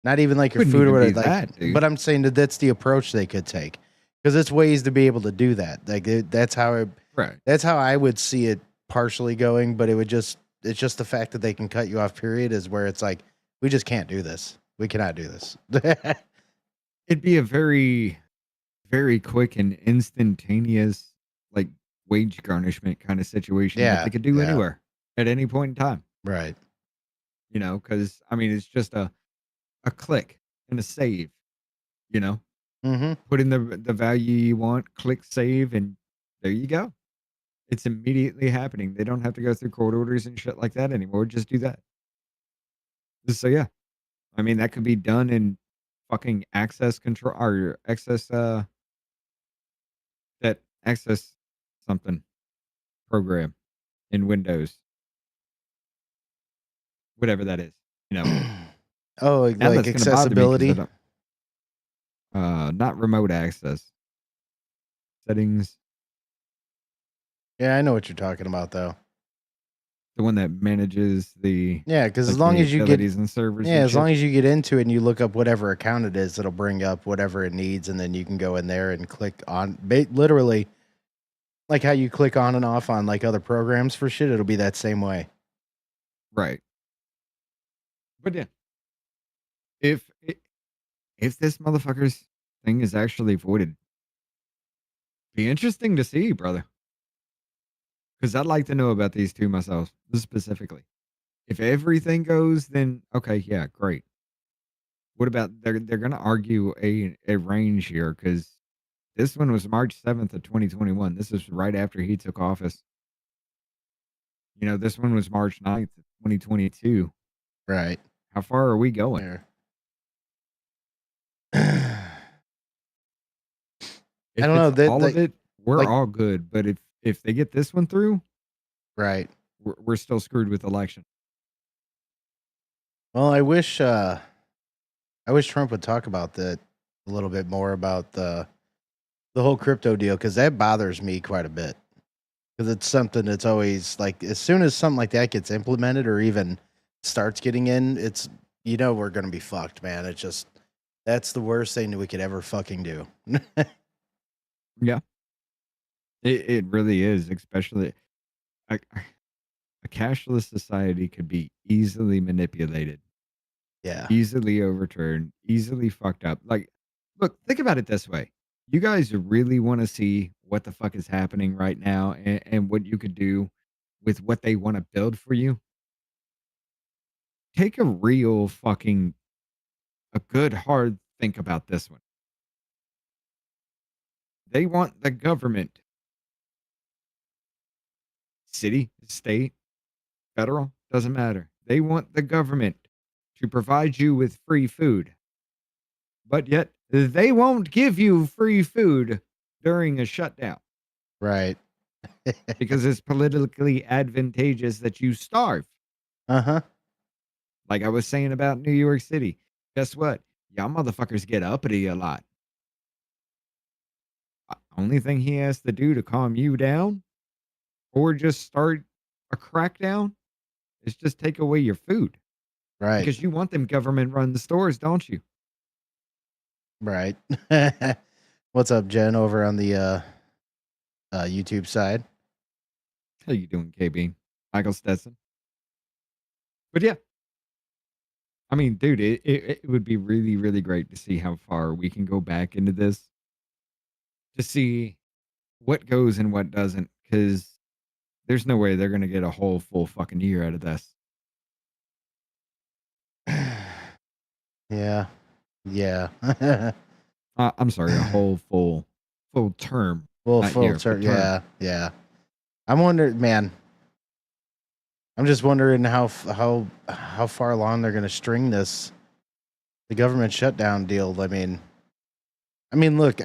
Not even like your Couldn't food or even whatever. be Like, that, dude. but I'm saying that's the approach they could take, because it's ways to be able to do that. Like that's how Right. That's how I would see it partially going. But it's just the fact that they can cut you off. Period is where it's like we just can't do this. We cannot do this. It'd be a very, very quick and instantaneous, like wage garnishment kind of situation that Yeah, they could do yeah. anywhere at any point in time. Right. Because I mean, it's just a click and a save. Mm-hmm. Put in the value you want, click save, and there you go. It's immediately happening. They don't have to go through court orders and shit like that anymore. Just do that. So yeah, I mean that could be done in fucking access control or access that access something program in Windows, whatever that is. Oh, like Now that's gonna bother me 'cause I accessibility. don't- not remote access settings. Yeah, I know what you're talking about, though. The one that manages the Yeah, because as like, long the as you get utilities and servers. yeah, and as shit. long as you get into it and you look up whatever account it is, it'll bring up whatever it needs, and then you can go in there and click on literally like how you click on and off on like other programs for shit. It'll be that same way. Right. But yeah, if this motherfucker's thing is actually voided, be interesting to see, brother. Because I'd like to know about these two myself, specifically. If everything goes, then okay, yeah, great. What about they're going to argue a range here because this one was March 7th of 2021. This is right after he took office. This one was March 9th of 2022. Right. How far are we going? I If don't know, it's that- all like- of it, we're like- all good. But if they get this one through, Right. we're still screwed with election. Well, I wish Trump would talk about that a little bit more about the whole crypto deal, because that bothers me quite a bit. Because it's something that's always like, as soon as something like that gets implemented or even starts getting in, it's we're gonna be fucked, man. It's just that's the worst thing that we could ever fucking do. Yeah. It really is, especially a cashless society could be easily manipulated, Yeah. easily overturned, easily fucked up. Like, look, think about it this way. You guys really want to see what the fuck is happening right now and what you could do with what they want to build for you? Take a real fucking, a good hard think about this one. They want the government, city, state, federal, doesn't matter. They want the government to provide you with free food. But yet they won't give you free food during a shutdown Right. because it's politically advantageous that you starve. Uh-huh. Like I was saying about New York City. Guess what? Y'all motherfuckers get uppity a lot. Only thing he has to do to calm you down or just start a crackdown is just take away your food. Right. Because you want them government run stores, don't you? Right. What's up, Jen, over on the YouTube side? How you doing, KB? Michael Stetson? But yeah. I mean, dude, it would be really, really great to see how far we can go back into this to see what goes and what doesn't, because there's no way they're going to get a whole full fucking year out of this. Yeah. Yeah. I'm sorry, a whole full term. Well, not full year, term. but Yeah. Yeah. I'm wondering, man. I'm just wondering how far along they're going to string the government shutdown deal. I mean, look,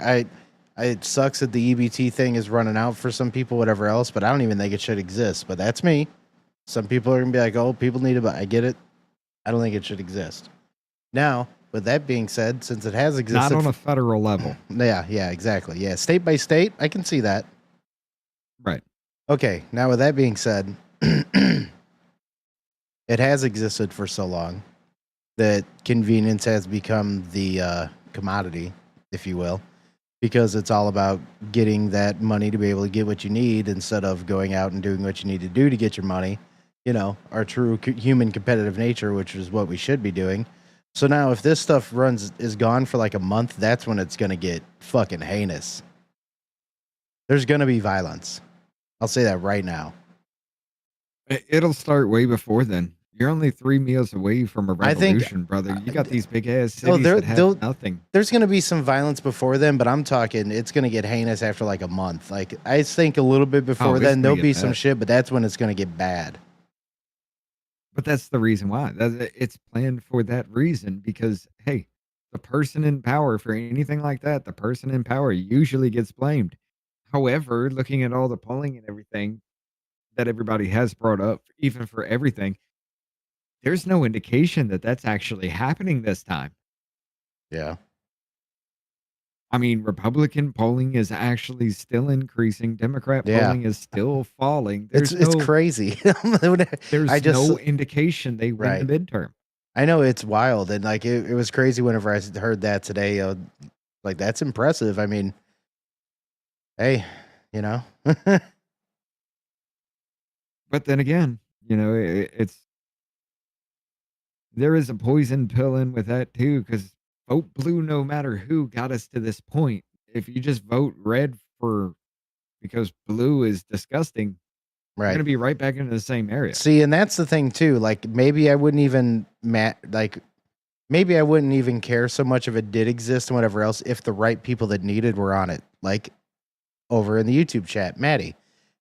it sucks that the EBT thing is running out for some people, whatever else, but I don't even think it should exist. But that's me. Some people are gonna be like, "Oh, people need it," but I get it. I don't think it should exist. Now, with that being said, since it has existed, not on a federal level. Yeah, exactly. Yeah, state by state, I can see that. Right. Okay. Now, with that being said, it has existed for so long that convenience has become the commodity, if you will, because it's all about getting that money to be able to get what you need instead of going out and doing what you need to do to get your money. You know, our true human competitive nature, which is what we should be doing. So now if this stuff is gone for like a month, that's when it's going to get fucking heinous. There's going to be violence. I'll say that right now. It'll start way before then. You're only 3 meals away from a revolution, brother. You got these big ass cities that have nothing. There's going to be some violence before then, but I'm talking it's going to get heinous after like a month. Like I think a little bit before then there'll be some shit, but that's when it's going to get bad. But that's the reason why. It's planned for that reason because, hey, the person in power for anything like that, the person in power usually gets blamed. However, looking at all the polling and everything that everybody has brought up, even for everything, there's no indication that that's actually happening this time. Yeah. I mean, Republican polling is actually still increasing. Democrat polling is still falling. It's crazy. There's no indication they win the midterm. I know it's wild. And like, it was crazy whenever I heard that today. Like, that's impressive. I mean, hey, you know. But then again, you know, there is a poison pill in with that too, because vote blue no matter who got us to this point. If you just vote red because blue is disgusting, you're going to be right back into the same area. See, and that's the thing too. Like maybe I wouldn't even maybe I wouldn't even care so much if it did exist and whatever else if the right people that needed were on it. Like over in the YouTube chat, Maddie,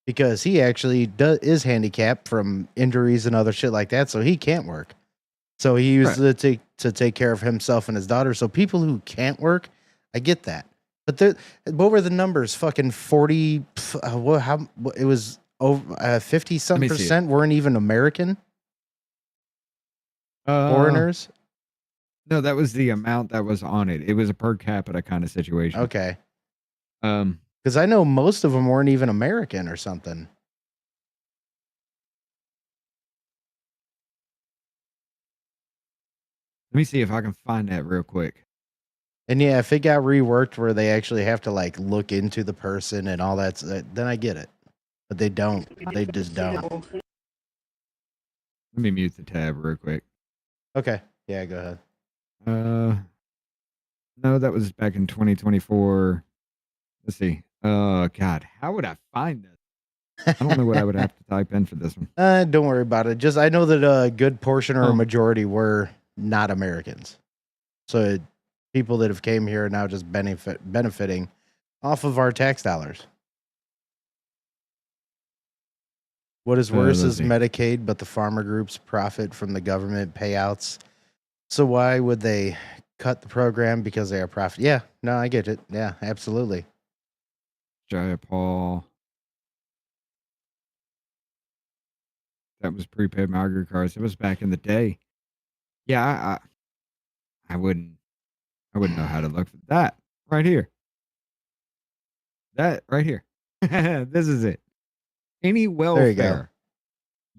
because he actually is handicapped from injuries and other shit like that, so he can't work. So he uses it to take care of himself and his daughter. So people who can't work, I get that. But what were the numbers? Fucking 40. It was over 50 something percent weren't even American foreigners. No, that was the amount that was on it. It was a per capita kind of situation. Okay. Because I know most of them weren't even American or something. Let me see if I can find that real quick. And yeah, if it got reworked where they actually have to like look into the person and all that, then I get it. But they don't. They just don't. Let me mute the tab real quick. Okay. Yeah, go ahead. No, that was back in 2024. Let's see. God, how would I find this? I don't know what I would have to type in for this one. Don't worry about it. Just I know that a good portion or a majority were not Americans. So people that have came here are now just benefiting off of our tax dollars. What is worse is Medicaid, but the farmer groups profit from the government payouts. So why would they cut the program? Because they are profit. Yeah, no, I get it. Yeah, absolutely. Jaya Paul. That was prepaid migrant cards. It was back in the day. Yeah, I wouldn't know how to look for that right here. That right here. This is it. Any welfare.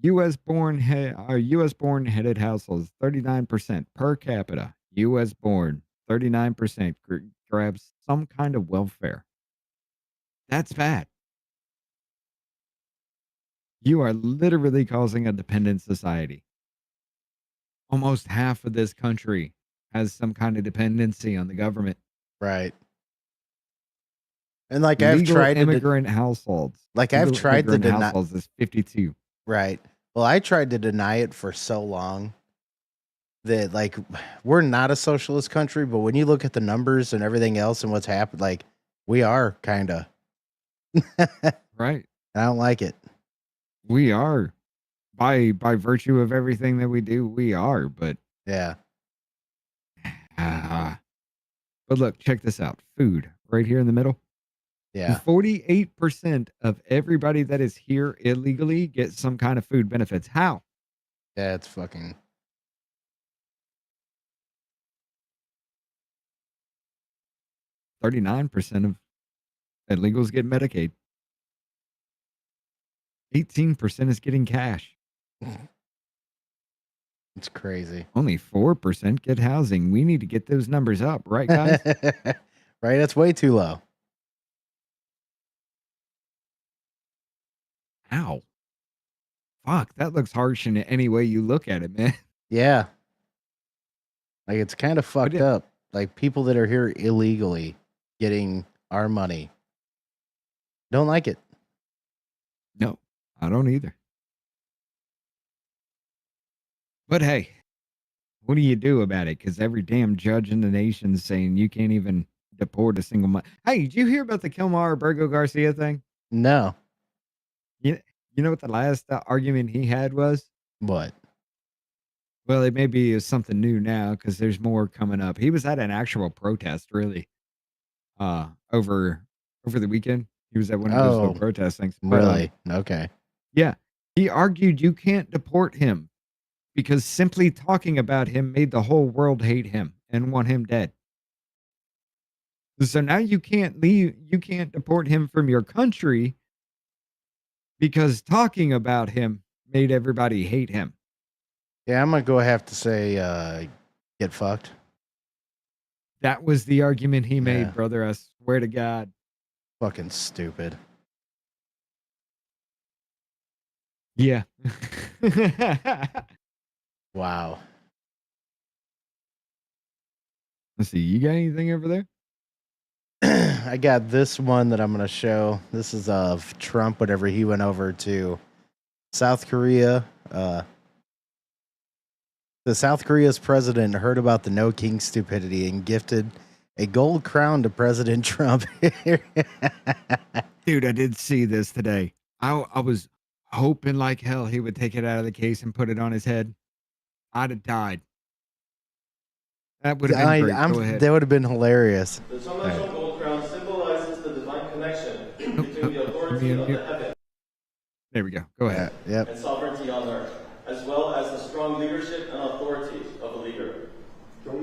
U.S. born headed households, 39% per capita. U.S. born, 39% grabs some kind of welfare. That's bad. You are literally causing a dependent society. Almost half of this country has some kind of dependency on the government. Right. And like Legal I've tried immigrant households. Like I've tried to deny households is 52. Right. Well, I tried to deny it for so long that like we're not a socialist country, but when you look at the numbers and everything else and what's happened, like we are kind of right. I don't like it. We are by virtue of everything that we do. We are, but yeah. But look, check this out. Food right here in the middle. Yeah. 48% of everybody that is here illegally gets some kind of food benefits. How? Yeah, it's fucking. 39% of illegals get Medicaid. 18% is getting cash. It's crazy. Only 4% get housing. We need to get those numbers up, right, guys? Right? That's way too low. Ow. Fuck, that looks harsh in any way you look at it, man. Yeah. Like it's kind of fucked up. Like people that are here illegally getting our money. Don't like it. No, I don't either. But hey, what do you do about it? Because every damn judge in the nation's saying you can't even deport a single Hey, did you hear about the Kilmar Bergo Garcia thing? No. You know what the last argument he had was? What? Well, it maybe is something new now because there's more coming up. He was at an actual protest, really, over the weekend. He was at one of those little protest things. Really? Okay. Yeah. He argued you can't deport him because simply talking about him made the whole world hate him and want him dead. So now you can't deport him from your country because talking about him made everybody hate him. Yeah, I'm going to have to say, get fucked. That was the argument he made, brother. I swear to God. Fucking stupid. Yeah. Wow. Let's see. You got anything over there? I got this one that I'm going to show. This is of Trump whenever he went over to South Korea. The South Korea's president heard about the No King stupidity and gifted a gold crown to President Trump. Dude, I did see this today. I was hoping like hell he would take it out of the case and put it on his head. I'd have died. That would have been great. Go ahead. That would have been hilarious. The celestial gold crown symbolizes the divine connection between the authority of the heaven. There we go. Go ahead. Yep. And sovereignty on earth, as well as the strong leadership and authority of a leader.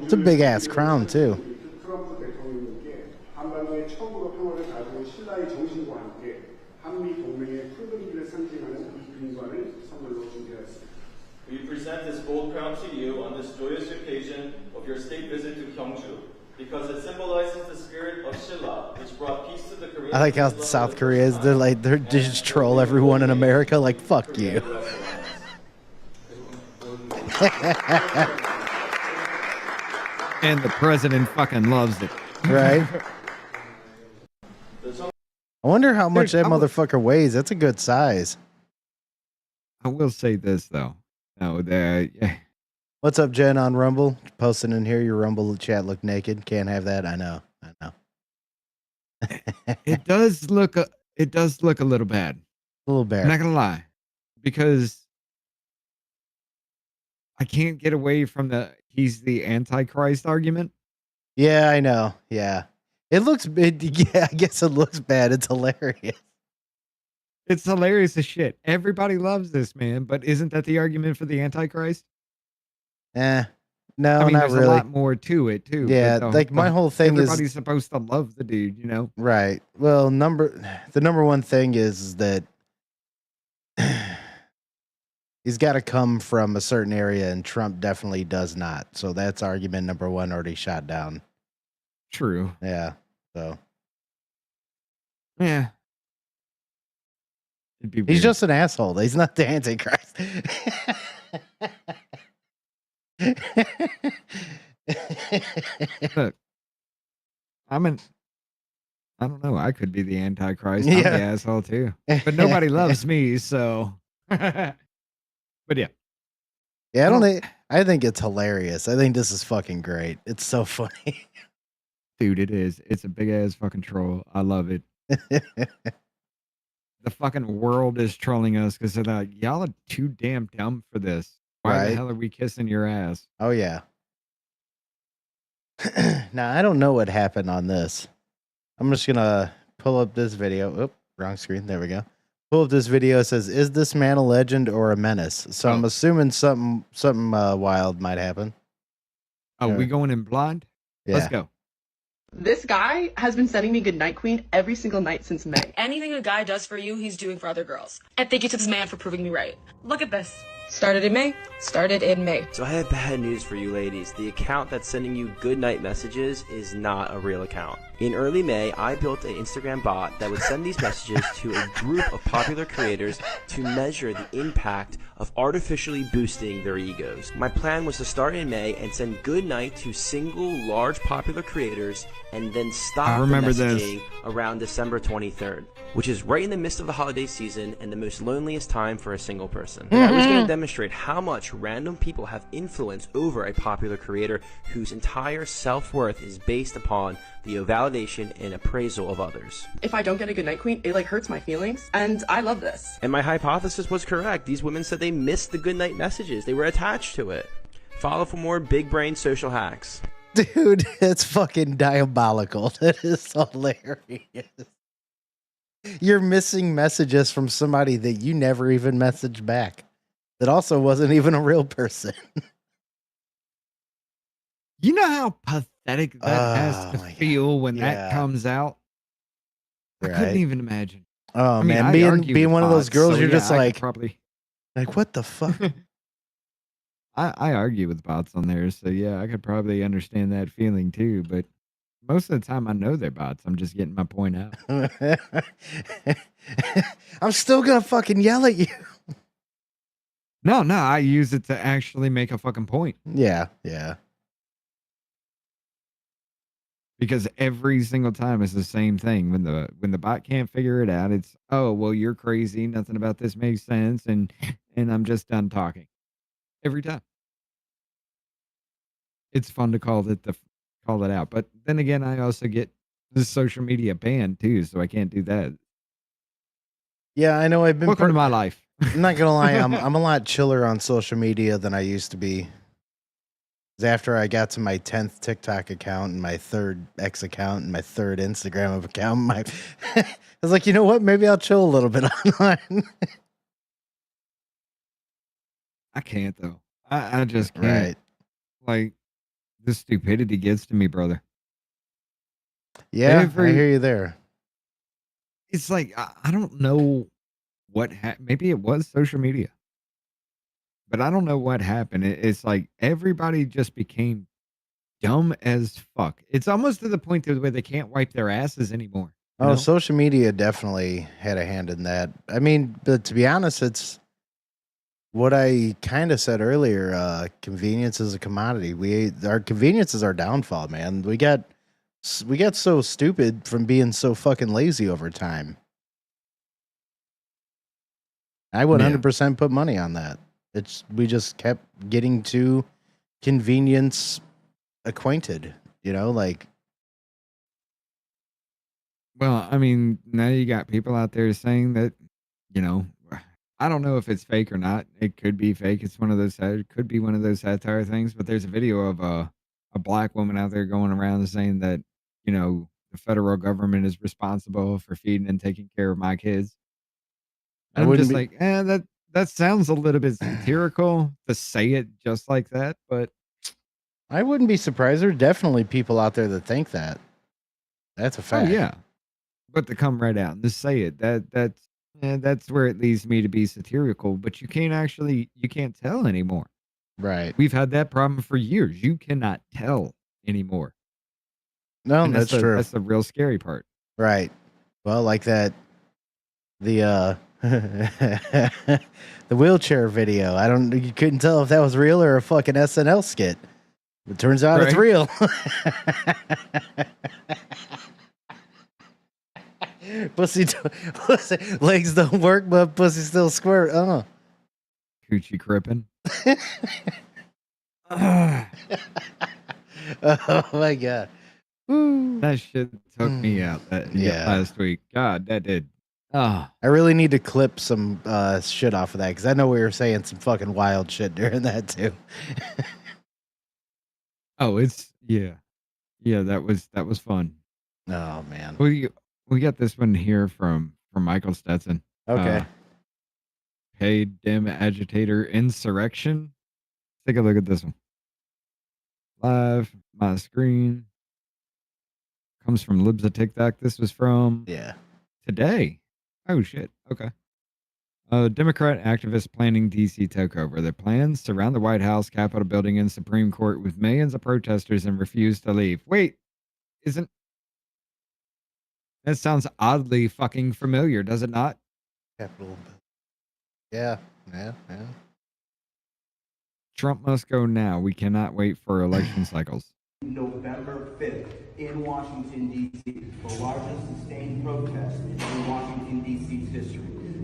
It's a big ass crown too. 트럼프 대통령님께 한반도의 처음으로 평화를 가져온 신라의 정신과 함께 한미 동맹의 푸른기를 상징하는 이 금관을 선물로 준비하였습니다. We present this gold crown to you on this joyous occasion of your state visit to Gyeongju. because it symbolizes the spirit of Shilla, which brought peace to the Korean. I like how South Korea is. They just troll everyone in America. Like, fuck you. And the president fucking loves it. Right? I wonder how much that motherfucker weighs. That's a good size. I will say this though. No, What's up, Jen on Rumble? Posting in here, your Rumble chat look naked. Can't have that. I know. it does look a little bad. A little bad. I'm not gonna lie, because I can't get away from he's the Antichrist argument. Yeah, I know. Yeah. It looks yeah, I guess it looks bad. It's hilarious. It's hilarious as shit. Everybody loves this man, but isn't that the argument for the Antichrist? No, I mean, not there's really. a lot more to it too. Yeah, but my whole thing is everybody's supposed to love the dude, you know? Right. Well, the number one thing is that he's got to come from a certain area, and Trump definitely does not. So that's argument number one already shot down. True. Yeah. So. Yeah. He's just an asshole. He's not the Antichrist. Look, I don't know. I could be the Antichrist. I'm the asshole too. But nobody loves me, so. But yeah. Yeah, I think it's hilarious. I think this is fucking great. It's so funny. Dude, it is. It's a big ass fucking troll. I love it. The fucking world is trolling us because they're like, y'all are too damn dumb for this. Why the hell are we kissing your ass? Oh, yeah. Now, I don't know what happened on this. I'm just going to pull up this video. Oop, wrong screen. There we go. Pull up this video. It says, is this man a legend or a menace? So I'm assuming something wild might happen. Oh, we going in blind? Yeah. Let's go. This guy has been sending me Goodnight Queen every single night since May. Anything a guy does for you, he's doing for other girls. And thank you to this man for proving me right. Look at this. Started in May. So I have bad news for you ladies. The account that's sending you goodnight messages is not a real account. In early May, I built an Instagram bot that would send these messages to a group of popular creators to measure the impact of artificially boosting their egos. My plan was to start in May and send goodnight to single large popular creators and then stop the messaging around December 23rd, which is right in the midst of the holiday season and the most loneliest time for a single person. And I was going to demonstrate how much random people have influence over a popular creator whose entire self-worth is based upon the validation and appraisal of others. If I don't get a Goodnight Queen, it hurts my feelings, and I love this. And my hypothesis was correct. These women said they missed the goodnight messages. They were attached to it. Follow for more big brain social hacks. Dude, it's fucking diabolical. That is hilarious. You're missing messages from somebody that you never even messaged back. That also wasn't even a real person. You know how pathetic that has to feel when that comes out? I couldn't even imagine. Oh, I mean, man, being one of those girls, so you're yeah, just like, probably. Like, what the fuck? I argue with bots on there, so yeah, I could probably understand that feeling too. But most of the time, I know they're bots. I'm just getting my point out. I'm still gonna fucking yell at you. No, I use it to actually make a fucking point. Yeah. Because every single time it's the same thing. When the bot can't figure it out, it's, oh well, you're crazy. Nothing about this makes sense, and I'm just done talking. Every time. It's fun to call it out, but then again, I also get the social media banned too, so I can't do that. Yeah, I know. I've been Welcome to my life. I'm not gonna lie, I'm a lot chiller on social media than I used to be. 'Cause after I got to my 10th TikTok account and my 3rd X account and my 3rd Instagram account, I was like, you know what? Maybe I'll chill a little bit online. I can't though. I just can't. Right. Like, the stupidity gets to me, brother. Yeah, I hear you there. It's like, I don't know what maybe it was social media, but I don't know what happened. It's like everybody just became dumb as fuck. It's almost to the point to where they can't wipe their asses anymore. You Oh, know? social media definitely had a hand in that. I mean, but to be honest, it's what I kind of said earlier. Convenience is a commodity. Our convenience is our downfall, man. We got so stupid from being so fucking lazy over time. I would 100% put money on that. We just kept getting too convenience acquainted, you know, like. Well, I mean, now you got people out there saying that, you know, I don't know if it's fake or not. It could be fake. It's one of those. It could be one of those satire things. But there's a video of a black woman out there going around saying that, you know, the federal government is responsible for feeding and taking care of my kids. And I'm just like, that sounds a little bit satirical to say it just like that. But I wouldn't be surprised. There are definitely people out there that think that. That's a fact. Oh yeah, but to come right out and to say it, that's where it leads me to be satirical. But you can't tell anymore. Right. We've had that problem for years. You cannot tell anymore. No, And that's true. That's the real scary part. Right. Well, like that, the the wheelchair video. You couldn't tell if that was real or a fucking SNL skit. It turns out it's real. pussy, legs don't work, but pussy still squirt. Oh, coochie crippin'. Oh my god, that shit took me out last week. God, that did. I really need to clip some shit off of that because I know we were saying some fucking wild shit during that too. Oh, yeah. That was fun. Oh man, we got this one here from Michael Stetson. Okay. Paid dim agitator insurrection. Take a look at this one. Live, my screen. Comes from Libs of TikTok. This was from today. Oh shit. Okay. Democrat activists planning DC takeover. Their plans surround the White House, Capitol building, and Supreme Court with millions of protesters and refuse to leave. Wait, that sounds oddly fucking familiar, does it not? Capitol. Yeah. Trump must go now. We cannot wait for election cycles. November 5th in Washington, D.C., the largest sustained protest in Washington, D.C.'s history.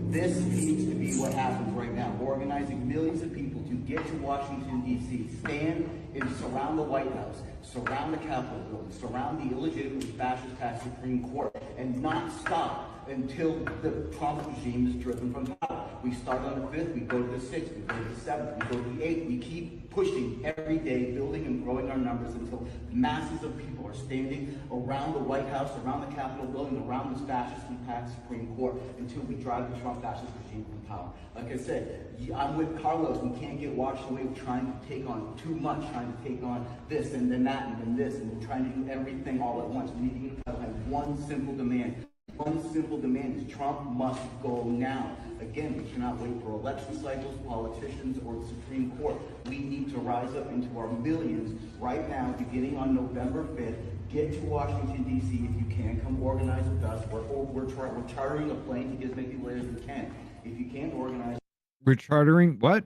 This needs to be what happens right now. We're organizing millions of people to get to Washington, D.C., stand and surround the White House, surround the Capitol building, surround the illegitimately fascist Supreme Court, and not stop until the Trump regime is driven from power. We start on the 5th, we go to the 6th, we go to the 7th, we go to the 8th. We keep pushing every day, building and growing our numbers until masses of people are standing around the White House, around the Capitol building, around this fascistly packed Supreme Court until we drive the Trump fascist regime from power. Like I said, I'm with Carlos. We can't get washed away with trying to take on too much, trying to take on this and then that and then this, and trying to do everything all at once. We need to have one simple demand. One simple demand is Trump must go now. Again, we cannot wait for election cycles, politicians, or the Supreme Court. We need to rise up into our millions right now, beginning on November 5th. Get to Washington, D.C. if you can. Come organize with us. We're chartering a plane to get as many people there as we can. If you can't organize... We're chartering what?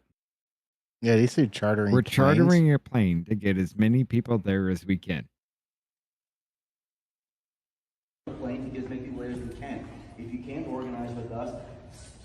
Yeah, they say chartering. We're chartering a plane to get as many people there as we can. Plane to get as many people there as we can. If you can't organize with us,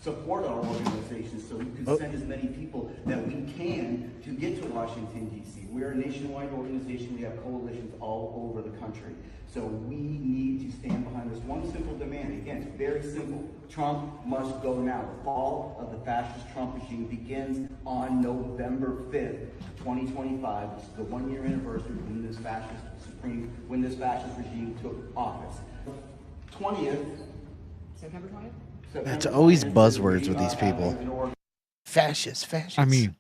support our organization so we can send as many people that we can to get to Washington, D.C. We're a nationwide organization. We have coalitions all over the country. So we need to stand behind this one simple demand. Again, it's very simple. Trump must go now. The fall of the fascist Trump regime begins on November 5th, 2025. This is the one-year anniversary when this fascist regime took office. 20th. September 20th? That's always buzzwords with these people. Fascist. I mean,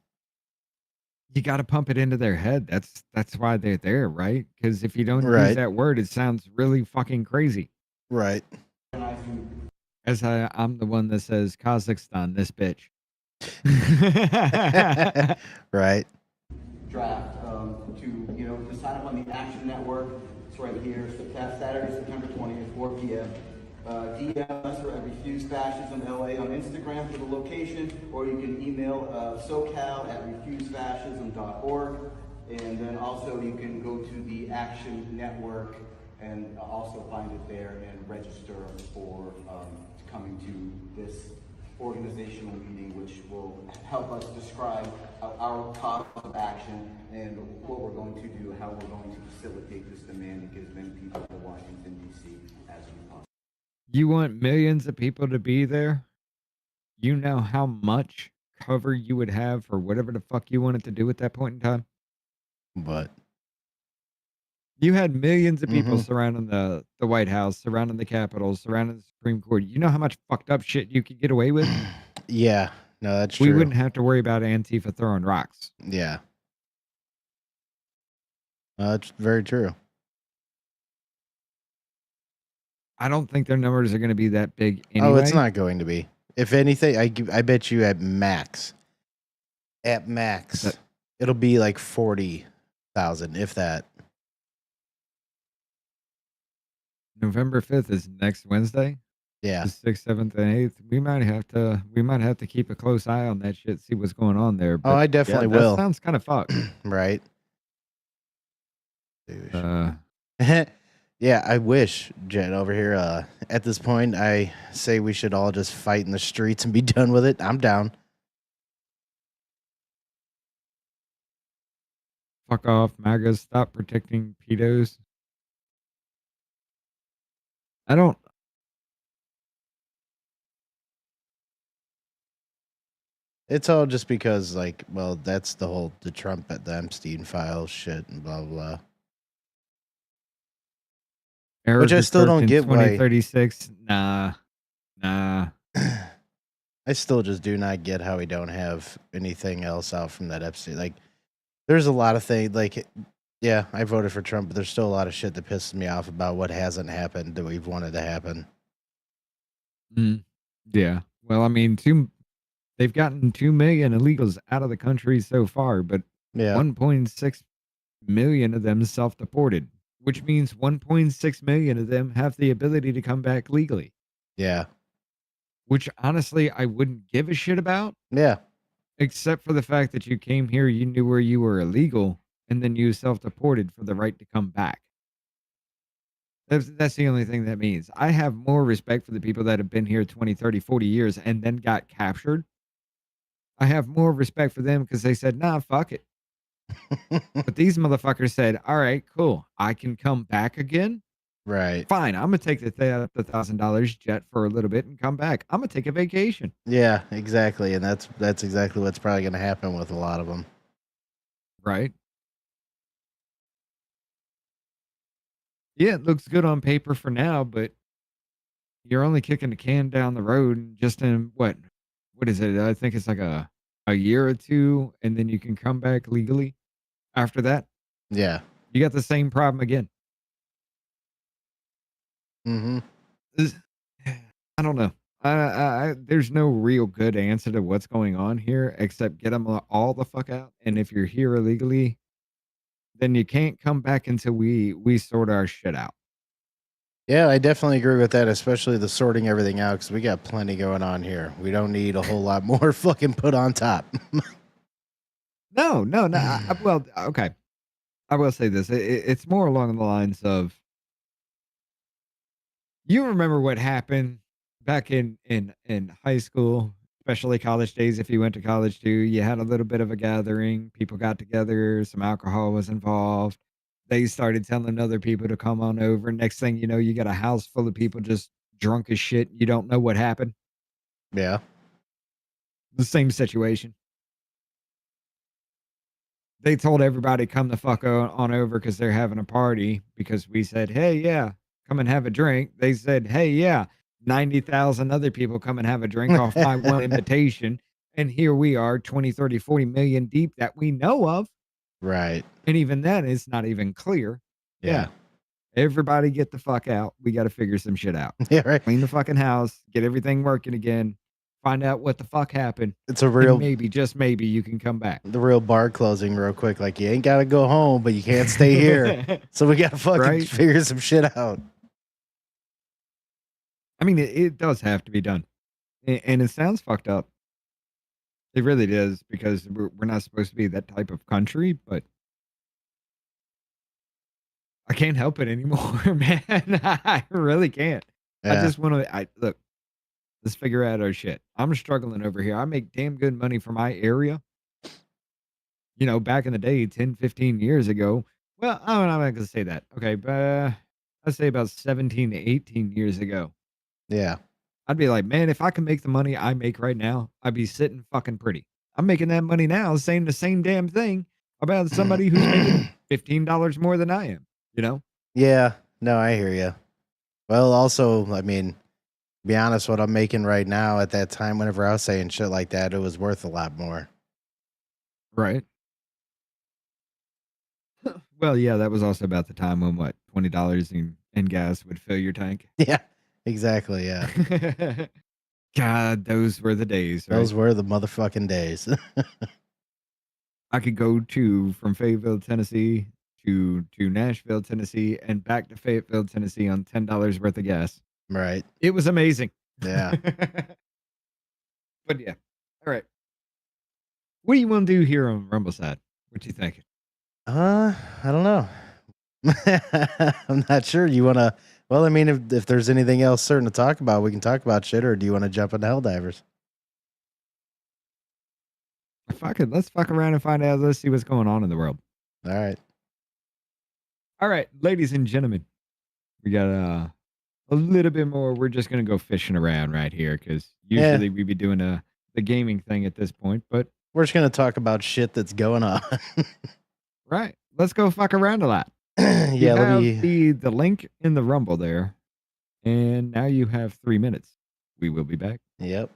you got to pump it into their head. That's why they're there, right? Because if you don't use that word, it sounds really fucking crazy. Right. As I'm the one that says Kazakhstan, this bitch. Right. Draft to decide sign up on the Action Network. It's right here. Saturday, September 20th, 4 p.m. DM us at Refuse Fascism LA on Instagram for the location, or you can email socal@refusefascism.org. And then also you can go to the Action Network and also find it there and register for coming to this organizational meeting, which will help us describe our cause of action and what we're going to do, how we're going to facilitate this demand and get as many people to Washington, D.C. as we possibly. You want millions of people to be there? You know how much cover you would have for whatever the fuck you wanted to do at that point in time? But you had millions of people surrounding the White House, surrounding the Capitol, surrounding the Supreme Court. You know how much fucked up shit you could get away with? Yeah. No, that's We true. wouldn't have to worry about Antifa throwing rocks. Yeah. That's very true. I don't think their numbers are going to be that big anyway. Oh, it's not going to be. If anything, I bet you at max, it'll be like 40,000, if that. November 5th is next Wednesday. Yeah. The 6th, 7th, and 8th. We might have to keep a close eye on that shit, see what's going on there. But I definitely will. That sounds kind of fucked. Right. Yeah, I wish, Jen, over here, at this point, I say we should all just fight in the streets and be done with it. I'm down. Fuck off, MAGA. Stop protecting pedos. It's all just because, like, well, that's the Trump at the Epstein files shit and blah, blah. Which I still don't get why. 2036. Nah. I still just do not get how we don't have anything else out from that Epstein. Like, there's a lot of things. Like, yeah, I voted for Trump, but there's still a lot of shit that pisses me off about what hasn't happened that we've wanted to happen. Yeah. Well, I mean, they've gotten 2 million illegals out of the country so far, but 1.6 million of them self-deported, which means 1.6 million of them have the ability to come back legally. Yeah. Which honestly, I wouldn't give a shit about. Yeah. Except for the fact that you came here, you knew where you were illegal, and then you self-deported for the right to come back. That's the only thing that means. I have more respect for the people that have been here 20, 30, 40 years and then got captured. I have more respect for them because they said, nah, fuck it. But these motherfuckers said, all right, cool. I can come back again. Right. Fine. I'm going to take the $1,000 jet for a little bit and come back. I'm going to take a vacation. Yeah, exactly. And that's exactly what's probably going to happen with a lot of them. Right. Yeah, it looks good on paper for now, but you're only kicking the can down the road and just in what is it? I think it's like a year or two, and then you can come back legally after that. Yeah. You got the same problem again. Mm-hmm. I don't know. There's no real good answer to what's going on here, except get them all the fuck out. And if you're here illegally, then you can't come back until we sort our shit out. Yeah, I definitely agree with that, especially the sorting everything out, because we got plenty going on here. We don't need a whole lot more fucking put on top. No. Well, okay. I will say this. It's more along the lines of, you remember what happened back in high school, especially college days. If you went to college too, you had a little bit of a gathering. People got together. Some alcohol was involved. They started telling other people to come on over. Next thing you know, you got a house full of people just drunk as shit. You don't know what happened. Yeah. The same situation. They told everybody come the fuck on over because they're having a party, because we said, hey, yeah, come and have a drink. They said, hey, yeah, 90,000 other people come and have a drink off my one invitation. And here we are, 20, 30, 40 million deep that we know of. Right. And even then, it's not even clear. Yeah. Everybody get the fuck out. We got to figure some shit out. Yeah, right. Clean the fucking house, get everything working again, find out what the fuck happened. It's a real, and maybe, just maybe, you can come back. the real bar closing real quick. Like, you ain't got to go home, but you can't stay here. So we got to fucking Right? figure some shit out. I mean, it does have to be done. And it sounds fucked up. It really does, because we're not supposed to be that type of country, but I can't help it anymore, man. I really can't. I Yeah. just want to, look, let's figure out our shit. I'm struggling over here. I make damn good money for my area. You know, back in the day, 10, 15 years ago. Well, I'm not going to say that. Okay, but I'd say about 17 to 18 years ago. Yeah. I'd be like, man, if I can make the money I make right now, I'd be sitting fucking pretty. I'm making that money now saying the same damn thing about somebody who's making $15 more than I am, you know? Yeah. No, I hear you. Well, also, I mean, to be honest, what I'm making right now at that time, whenever I was saying shit like that, it was worth a lot more. Right. Well, yeah, that was also about the time when what, $20 in gas would fill your tank. Yeah, exactly. Yeah. God, those were the days. Right? Those were the motherfucking days. I could go from Fayetteville, Tennessee to Nashville, Tennessee, and back to Fayetteville, Tennessee on $10 worth of gas. Right. It was amazing. Yeah. But yeah. All right. What do you want to do here on Rumble Side? What you thinking? I don't know. I'm not sure. You want to, well, I mean, if there's anything else certain to talk about, we can talk about shit, or do you want to jump into Helldivers? Fuck it. Let's fuck around and find out. Let's see what's going on in the world. All right. All right, ladies and gentlemen, we got a little bit more. We're just going to go fishing around right here, because usually we'd be doing the gaming thing at this point, but we're just going to talk about shit that's going on. Right. Let's go fuck around a lot. Yeah, let me. The link in the Rumble there, and now you have 3 minutes. We will be back. Yep.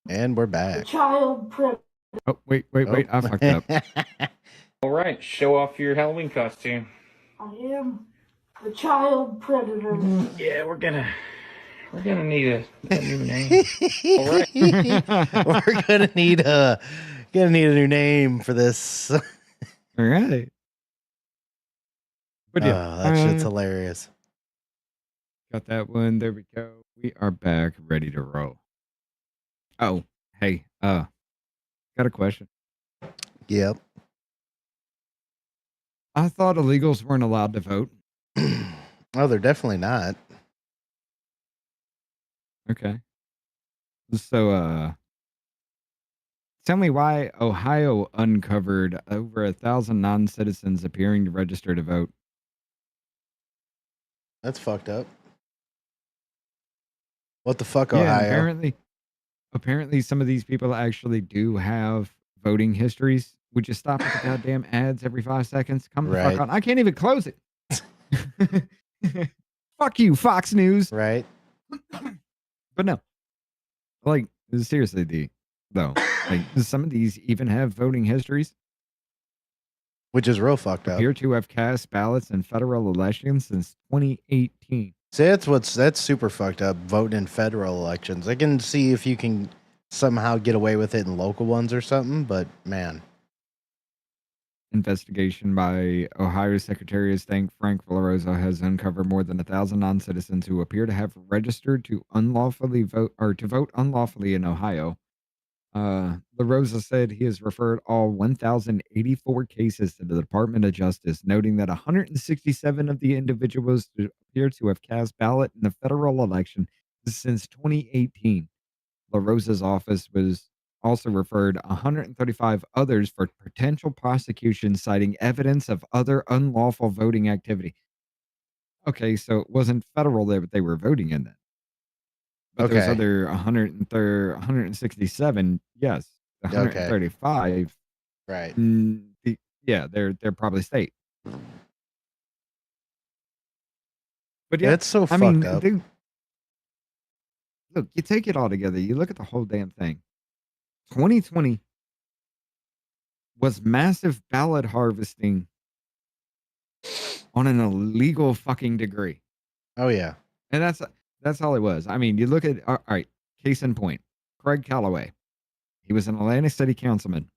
And we're The back. child predator. Oh, wait. I fucked up. All right, show off your Halloween costume. I am the child predator. Yeah, we're gonna need a new name. All right. We're gonna need a new name for this. All right. But yeah, Oh, that shit's hilarious. got that one. There we go. We are back, ready to roll. Oh, hey, got a question. Yep. I thought illegals weren't allowed to vote. Oh, they're definitely not. Okay. So, tell me why Ohio uncovered over 1,000 non-citizens appearing to register to vote. That's fucked up. What the fuck, Yeah, and Ohio? apparently some of these people actually do have voting histories. Would you stop with the goddamn ads every 5 seconds? Come the fuck Right. on. I can't even close it. Fuck you, Fox News. Right. But no. Like, seriously, though. Like, some of these even have voting histories. Which is real fucked up. Appear to have cast ballots in federal elections since 2018. See, that's super fucked up. Voting in federal elections. I can see if you can somehow get away with it in local ones or something, but man. Investigation by Ohio Secretary of State Frank Villarosa has uncovered more than 1,000 non-citizens who appear to have registered to unlawfully vote or to vote unlawfully in Ohio. LaRosa said he has referred all 1,084 cases to the Department of Justice, noting that 167 of the individuals appear to have cast ballot in the federal election since 2018. LaRosa's office was also referred 135 others for potential prosecution, citing evidence of other unlawful voting activity. Okay, so it wasn't federal that they were voting in then. But those Okay. other 167, yes. The Okay. 135, Right. yeah, they're probably state. But yeah, That's so I fucked mean, up. dude, look, you take it all together. You look at the whole damn thing. 2020 was massive ballot harvesting on an illegal fucking degree. Oh yeah. And that's all it was. I mean, you look at all right, case in point, Craig Calloway. He was an Atlantic City councilman.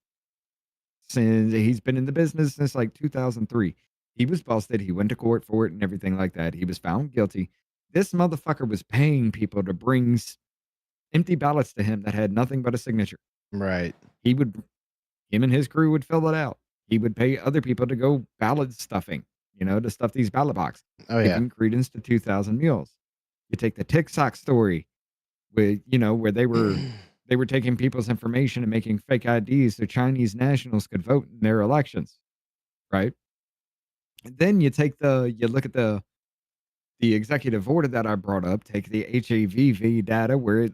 Since he's been in the business since like 2003. He was busted. He went to court for it and everything like that. He was found guilty. This motherfucker was paying people to bring empty ballots to him that had nothing but a signature. Right. Him and his crew would fill it out. He would pay other people to go ballot stuffing, to stuff these ballot boxes. Oh yeah. Giving credence to 2,000 mules. You take the TikTok story with, where they were taking people's information and making fake IDs so Chinese nationals could vote in their elections, right? And then you look at the executive order that I brought up, take the HAVV data where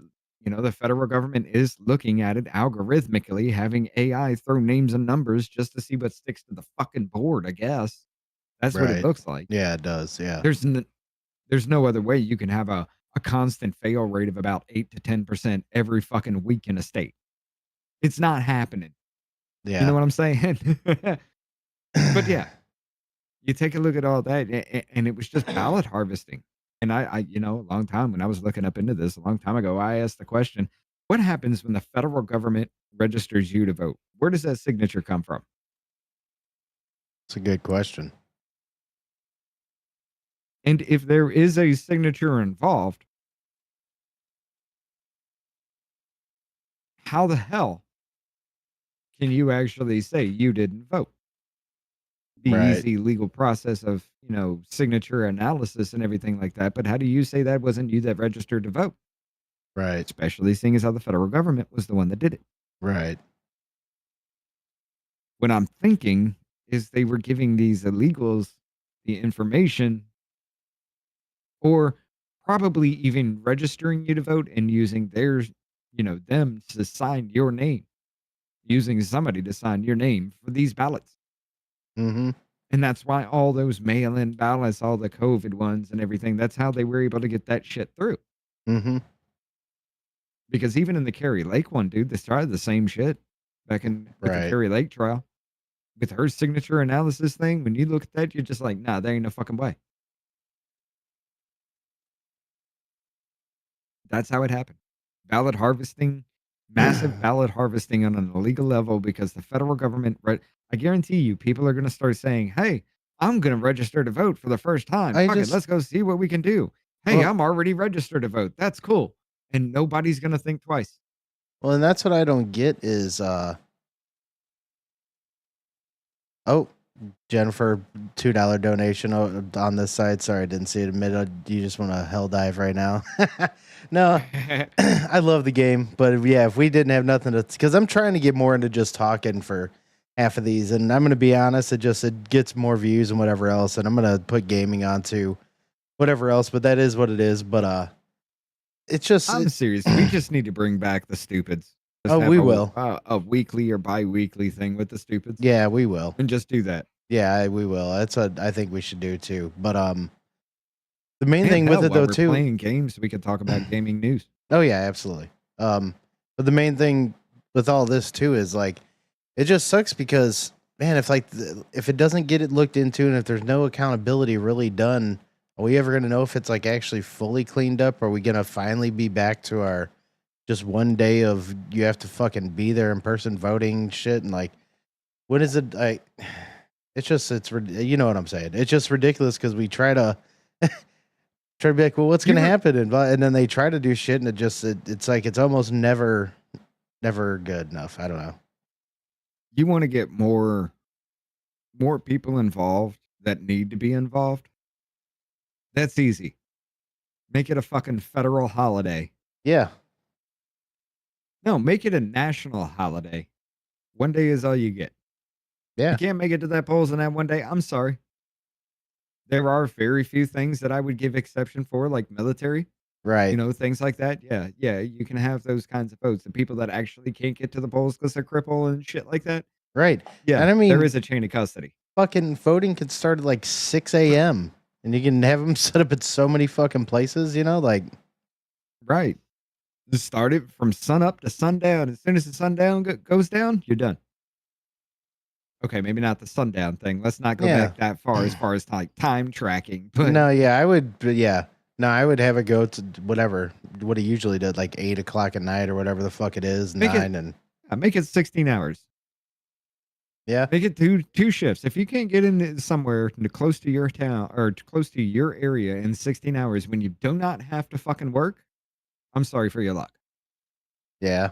the federal government is looking at it algorithmically, having AI throw names and numbers just to see what sticks to the fucking board, I guess. That's what it Right. looks like. Yeah, it does. Yeah. There's no other way you can have a constant fail rate of about 8 to 10% every fucking week in a state. It's not happening. Yeah. You know what I'm saying? But yeah, you take a look at all that, and it was just ballot harvesting. And I, a long time when I was looking up into this a long time ago, I asked the question, what happens when the federal government registers you to vote? Where does that signature come from? It's a good question. And if there is a signature involved, how the hell can you actually say you didn't vote? The Right. easy legal process of, signature analysis and everything like that. But how do you say that wasn't you that registered to vote? Right. Especially seeing as how the federal government was the one that did it. Right. What I'm thinking is they were giving these illegals the information or probably even registering you to vote and using theirs, them to sign your name, using somebody to sign your name for these ballots. Mm-hmm. And that's why all those mail-in ballots, all the COVID ones and everything, that's how they were able to get that shit through. Mm-hmm. Because even in the Carrie Lake one, dude, they started the same shit back in with the Right. Carrie Lake trial. With her signature analysis thing, when you look at that, you're just like, nah, there ain't no fucking way. That's how it happened. Ballot harvesting, massive ballot harvesting on an illegal level because the federal government, I guarantee you, people are going to start saying, hey, I'm going to register to vote for the first time. I Fuck it, just let's go see what we can do. Hey, well, I'm already registered to vote. That's cool. And nobody's going to think twice. well, and that's what I don't get is Jennifer, $2 donation on this side. Sorry, I didn't see it. Admit you just want to hell dive right now. No, I love the game, but yeah, if we didn't have nothing to, because I'm trying to get more into just talking for half of these, and I'm going to be honest, it gets more views and whatever else, and I'm going to put gaming onto whatever else, but that is what it is. But it's just I'm serious. We just need to bring back the stupids. Just Oh, have we will. a weekly or bi-weekly thing with the stupids. Yeah, we will. And just do that. Yeah, we will. That's what I think we should do too. But the main And thing hell, with it while though we're too. playing games, we could talk about gaming news. Oh yeah, absolutely. But the main thing with all this too is like, it just sucks because man, if it doesn't get it looked into and if there's no accountability really done, are we ever gonna know if it's like actually fully cleaned up? Are we gonna finally be back to our just one day of you have to fucking be there in person voting shit and like, what is it? You know what I'm saying? It's just ridiculous because we try to be like, well, what's going to happen? And then they try to do shit, and it's like it's almost never good enough. I don't know. You want to get more people involved that need to be involved? That's easy. Make it a fucking federal holiday. Yeah. No, make it a national holiday. One day is all you get. Yeah. You can't make it to that polls in that one day. I'm sorry. There are very few things that I would give exception for, like military. Right. You know, things like that. Yeah. Yeah. You can have those kinds of votes. The people that actually can't get to the polls because they're crippled and shit like that. Right. Yeah. And I mean, there is a chain of custody. Fucking voting could start at like 6 a.m. and you can have them set up at so many fucking places, you know, like. Right. Just start it from sun up to sundown. As soon as the sundown goes down, you're done. Okay, maybe not the sundown thing. Let's not go back that far as like time tracking. But No, yeah, I would. Yeah, no, I would have it go to what he usually did, like 8 o'clock at night or whatever the fuck it is, make 9 it, and make it 16 hours. Yeah, make it two shifts. If you can't get in somewhere close to your town or close to your area in 16 hours when you do not have to fucking work, I'm sorry for your luck. Yeah.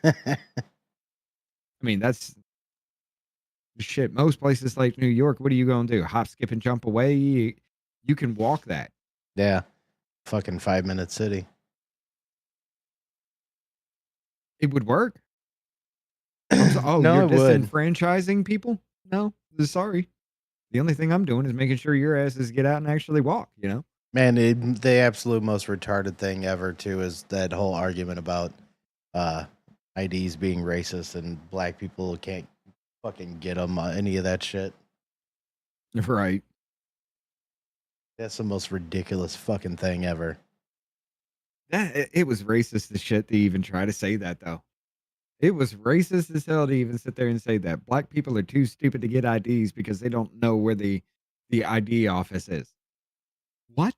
I mean, that's shit. Most places like New York, what are you going to do? Hop, skip, and jump away? You can walk that. Yeah. Fucking 5-minute city. It would work. Oh, no, you're it would. disenfranchising people? No, sorry. The only thing I'm doing is making sure your asses get out and actually walk, you know? Man, the absolute most retarded thing ever, too, is that whole argument about IDs being racist and black people can't fucking get them, any of that shit. Right. That's the most ridiculous fucking thing ever. It was racist as shit to even try to say that, though. It was racist as hell to even sit there and say that. Black people are too stupid to get IDs because they don't know where the ID office is. What?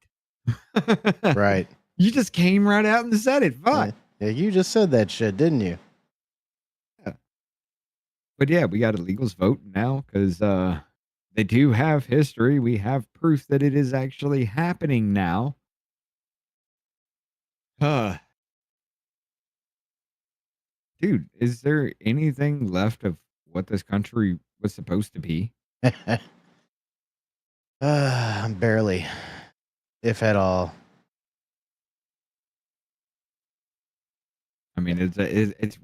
Right. You just came right out and said it. Fuck. Yeah, you just said that shit, didn't you? Yeah. But yeah, we got illegals voting now because they do have history. We have proof that it is actually happening now. Dude, is there anything left of what this country was supposed to be? Barely, if at all. I mean, it's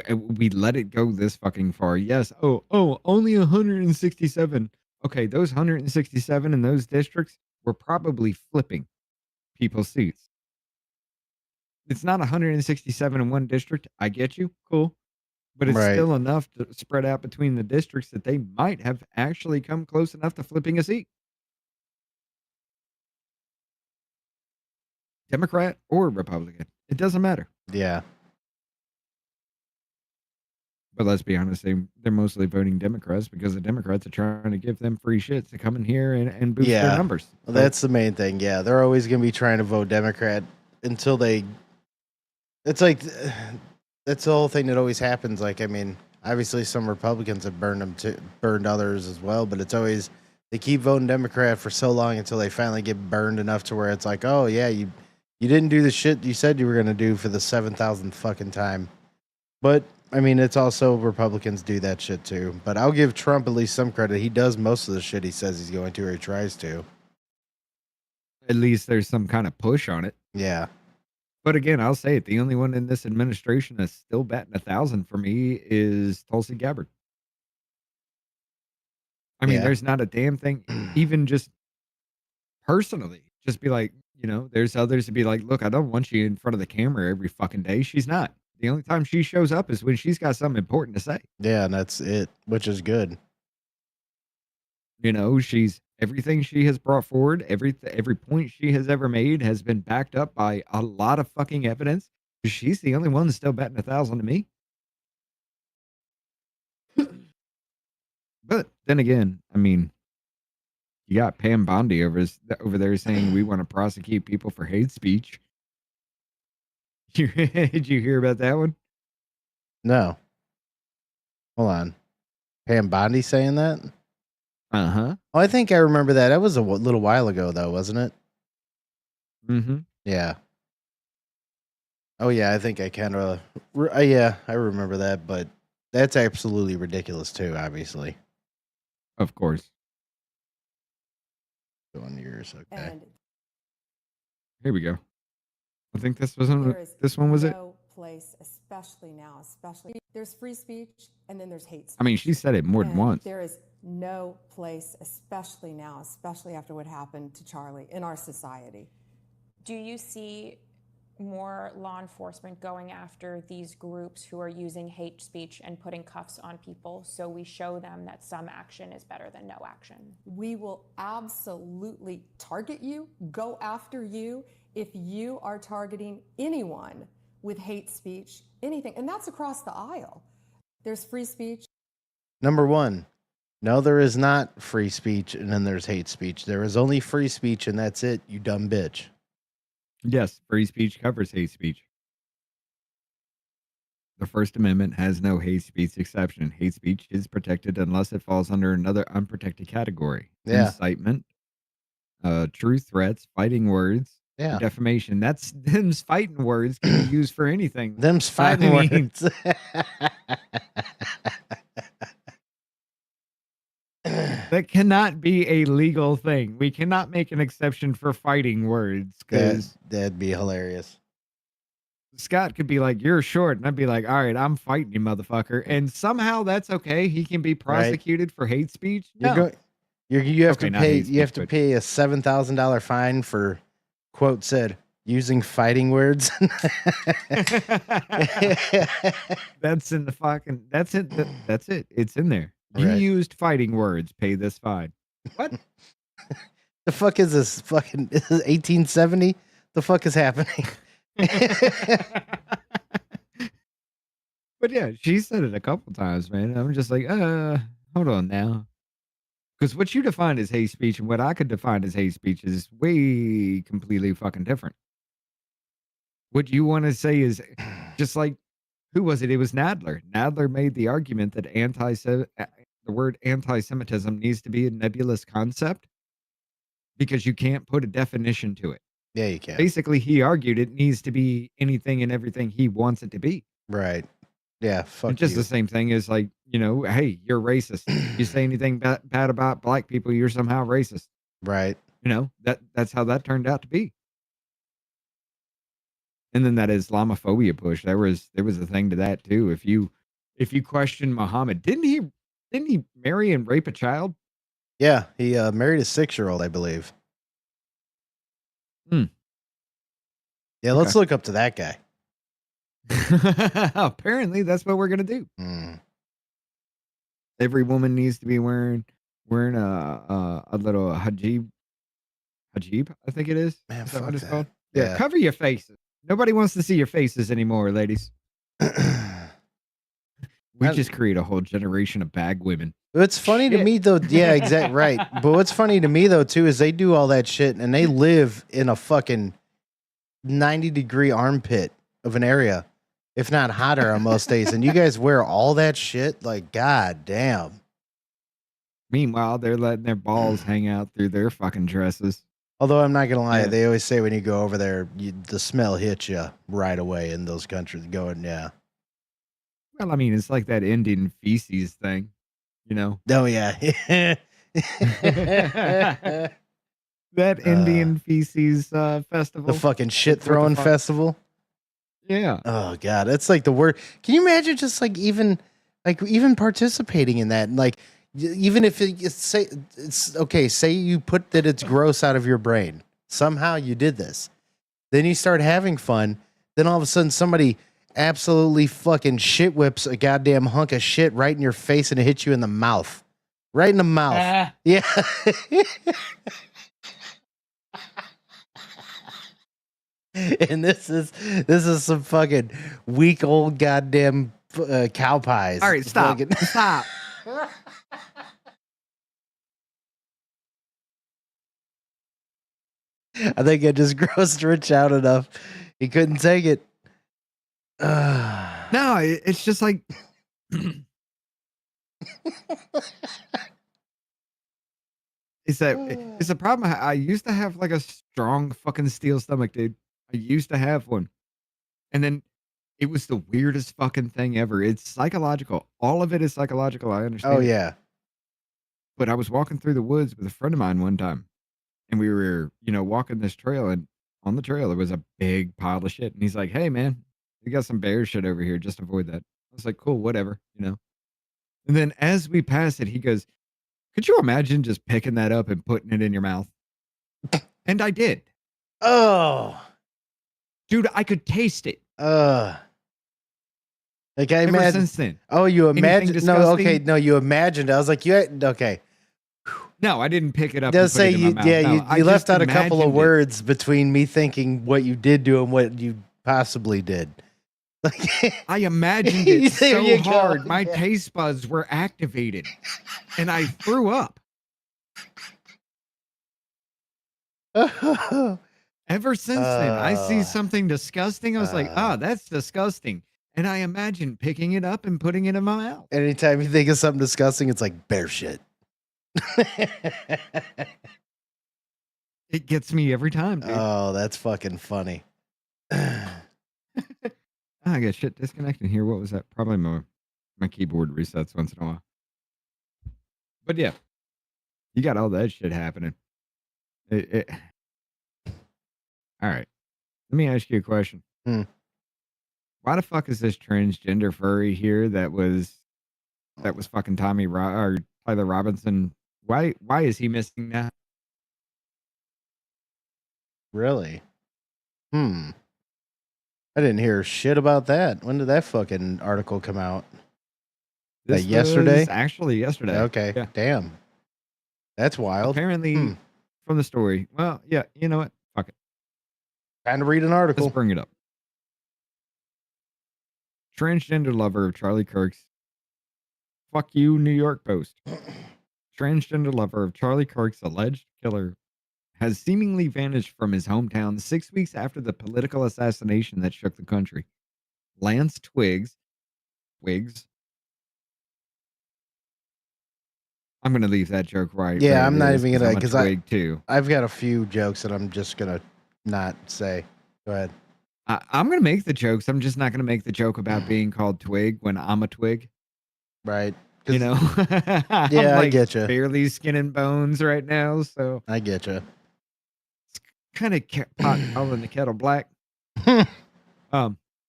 we let it go this fucking far. Yes. Oh, only 167. Okay, those 167 in those districts were probably flipping people's seats. It's not 167 in one district. I get you. Cool. But it's still enough to spread out between the districts that they might have actually come close enough to flipping a seat. Democrat or Republican. It doesn't matter. Yeah. But let's be honest, they're mostly voting Democrats because the Democrats are trying to give them free shit to come in here and boost their numbers. Well, that's the main thing. Yeah, they're always going to be trying to vote Democrat until they. It's like that's the whole thing that always happens. Like, I mean, obviously some Republicans have burned others as well, but it's always they keep voting Democrat for so long until they finally get burned enough to where it's like, oh yeah, you didn't do the shit you said you were going to do for the 7,000th fucking time. But I mean, it's also Republicans do that shit too. But I'll give Trump at least some credit. He does most of the shit he says he's going to, or he tries to. At least there's some kind of push on it. Yeah. But again, I'll say it. The only one in this administration that's still batting 1,000 for me is Tulsi Gabbard. I mean, there's not a damn thing, even just personally. Just be like, there's others to be like, look, I don't want you in front of the camera every fucking day. She's not. The only time she shows up is when she's got something important to say. Yeah, and that's it, which is good. She's everything she has brought forward, every point she has ever made has been backed up by a lot of fucking evidence. She's the only one that's still batting 1,000 to me. But then again, I mean, you got Pam Bondi over there saying we want to prosecute people for hate speech. Did you hear about that one? No. Hold on. Pam Bondi saying that? Uh-huh. Oh, I think I remember that. That was a little while ago, though, wasn't it? Mm-hmm. Yeah. Oh, yeah, I think I kind of... yeah, I remember that, but that's absolutely ridiculous, too, obviously. Of course. On yours, okay. And here we go. I think this was this one was no place, especially now, there's free speech and then there's hate speech. I mean, she said it more than once. There is no place, especially now, especially after what happened to Charlie in our society. Do you see more law enforcement going after these groups who are using hate speech and putting cuffs on people so we show them that some action is better than no action? We will absolutely target you, go after you if you are targeting anyone with hate speech, anything. And that's across the aisle. There's free speech. Number one, no, there is not free speech and then there's hate speech. There is only free speech and that's it, you dumb bitch. Yes, free speech covers hate speech. The First Amendment has no hate speech exception. Hate speech is protected unless it falls under another unprotected category. Yeah. Incitement, true threats, fighting words, yeah, defamation. Them's fighting words can be used for anything. Them's fighting words. That cannot be a legal thing. We cannot make an exception for fighting words because that'd be hilarious. Scott could be like, "You're short," and I'd be like, "All right, I'm fighting you, motherfucker." And somehow that's okay. He can be prosecuted for hate speech. No. You have to pay. You have to pay a $7,000 fine for quote said using fighting words. That's in the fucking. That's it. That's it. It's in there. You used fighting words. Pay this fine. What? The fuck is this? Fucking is this 1870? The fuck is happening? But yeah, she said it a couple times, man. I'm just like, hold on now. Because what you define as hate speech and what I could define as hate speech is way completely fucking different. What you want to say is just like, who was it? It was Nadler. Nadler made the argument that the word anti-Semitism needs to be a nebulous concept because you can't put a definition to it. Yeah, you can. Basically, he argued it needs to be anything and everything he wants it to be. Right. Yeah, fuck It's just you. the same thing as like, hey, you're racist. You say anything bad about black people, you're somehow racist. Right. That's how that turned out to be. And then that Islamophobia push, there was a thing to that too. If you question Muhammad, didn't he marry and rape a child? Yeah, he married a 6-year-old, I believe. Yeah, let's look up to that guy. Apparently, that's what we're gonna do. Every woman needs to be wearing a little hijab. I think it is. Man, Is that fuck what it's that. called? Yeah. Cover your faces. Nobody wants to see your faces anymore, ladies. We just create a whole generation of bag women. What's funny to me though, yeah, exactly right. But what's funny to me though too is they do all that shit and they live in a fucking 90-degree armpit of an area, if not hotter on most days. And you guys wear all that shit, like god damn. Meanwhile, they're letting their balls hang out through their fucking dresses. Although I'm not gonna lie, Yeah. they always say when you go over there, the smell hits you right away in those countries. Going, yeah. Well, I mean, it's like that Indian feces thing, you know? Oh yeah. That Indian feces festival. The fucking shit What the throwing fuck? festival. Yeah. Oh god, that's like the word. Can you imagine just like even participating in that? And like even if it's okay, say you put that it's gross out of your brain. Somehow you did this. Then you start having fun. Then all of a sudden somebody absolutely fucking shit whips a goddamn hunk of shit right in your face and it hits you in the mouth. Right in the mouth. Yeah. And this is some fucking weak old goddamn cow pies. All right, stop. Fucking- Stop. I think I just grossed Rich out enough. He couldn't take it. No, it's just like it's a problem. I used to have like a strong fucking steel stomach, dude. I used to have one. And then it was the weirdest fucking thing ever. It's psychological. All of it is psychological. I understand. Oh it. yeah. But I was walking through the woods with a friend of mine one time. And we were, walking this trail. And on the trail, there was a big pile of shit. And he's like, hey, man, we got some bear shit over here. Just avoid that. I was like, cool, whatever, And then as we pass it, he goes, could you imagine just picking that up and putting it in your mouth? And I did. Oh. Dude, I could taste it. Like I Ever imagine. since then. Oh, you Anything imagine? No, disgusting? okay, no, you imagined. I was like, okay. No, I didn't pick it up. Does and put say it in you? my mouth. Yeah, No, I you left just out a couple of imagined it. words between me thinking what you did do and what you possibly did. I imagined There it so you go. hard. My Yeah. taste buds were activated, and I threw up. Ever since then, I see something disgusting. I was like, that's disgusting. And I imagine picking it up and putting it in my mouth. Anytime you think of something disgusting, it's like bear shit. It gets me every time, dude. Oh, that's fucking funny. I got shit disconnected here. What was that? Probably my keyboard resets once in a while. But yeah, you got all that shit happening. All right. Let me ask you a question. Why the fuck is this transgender furry here that was fucking or Tyler Robinson? Why is he missing now? Really? I didn't hear shit about that. When did that fucking article come out? This yesterday? was actually yesterday. Okay. Yeah. Damn. That's wild. Apparently, from the story. Well, yeah, you know what? Fuck it. Time to read an article. Let's bring it up. Transgender lover of Charlie Kirk's. Fuck you, New York Post. Transgender lover of Charlie Kirk's alleged killer has seemingly vanished from his hometown 6 weeks after the political assassination that shook the country. Lance Twiggs. I'm going to leave that joke right. Yeah, where I'm it not is, even gonna I'm a because twig too. I've got a few jokes that I'm just gonna not say. Go ahead. I'm going to make the jokes. I'm just not going to make the joke about being called Twig when I'm a twig. Right. You know? Yeah, I'm I like get you. barely skin and bones right now. So I get you. kind of pot calling the kettle black.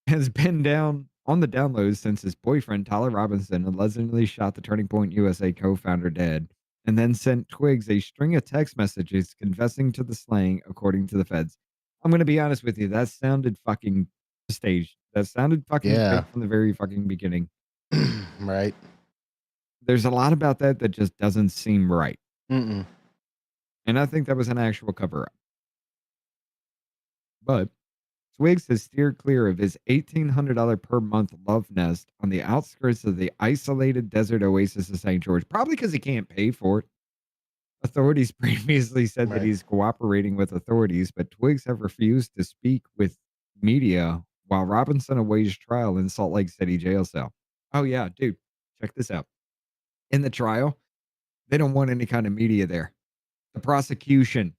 Has been down on the download since his boyfriend, Tyler Robinson, allegedly shot the Turning Point USA co-founder dead and then sent Twiggs a string of text messages confessing to the slaying, according to the feds. I'm going to be honest with you. That sounded fucking staged. That sounded fucking fake from the very fucking beginning. Right. There's a lot about that that just doesn't seem right. Mm-mm. And I think that was an actual cover-up. But Twiggs has steered clear of his $1,800 per month love nest on the outskirts of the isolated desert oasis of St. George, probably because he can't pay for it. Authorities previously said that Right. he's cooperating with authorities, but Twiggs have refused to speak with media while Robinson awaits trial in Salt Lake City jail cell. Oh, yeah, dude, check this out. In the trial, they don't want any kind of media there. The prosecution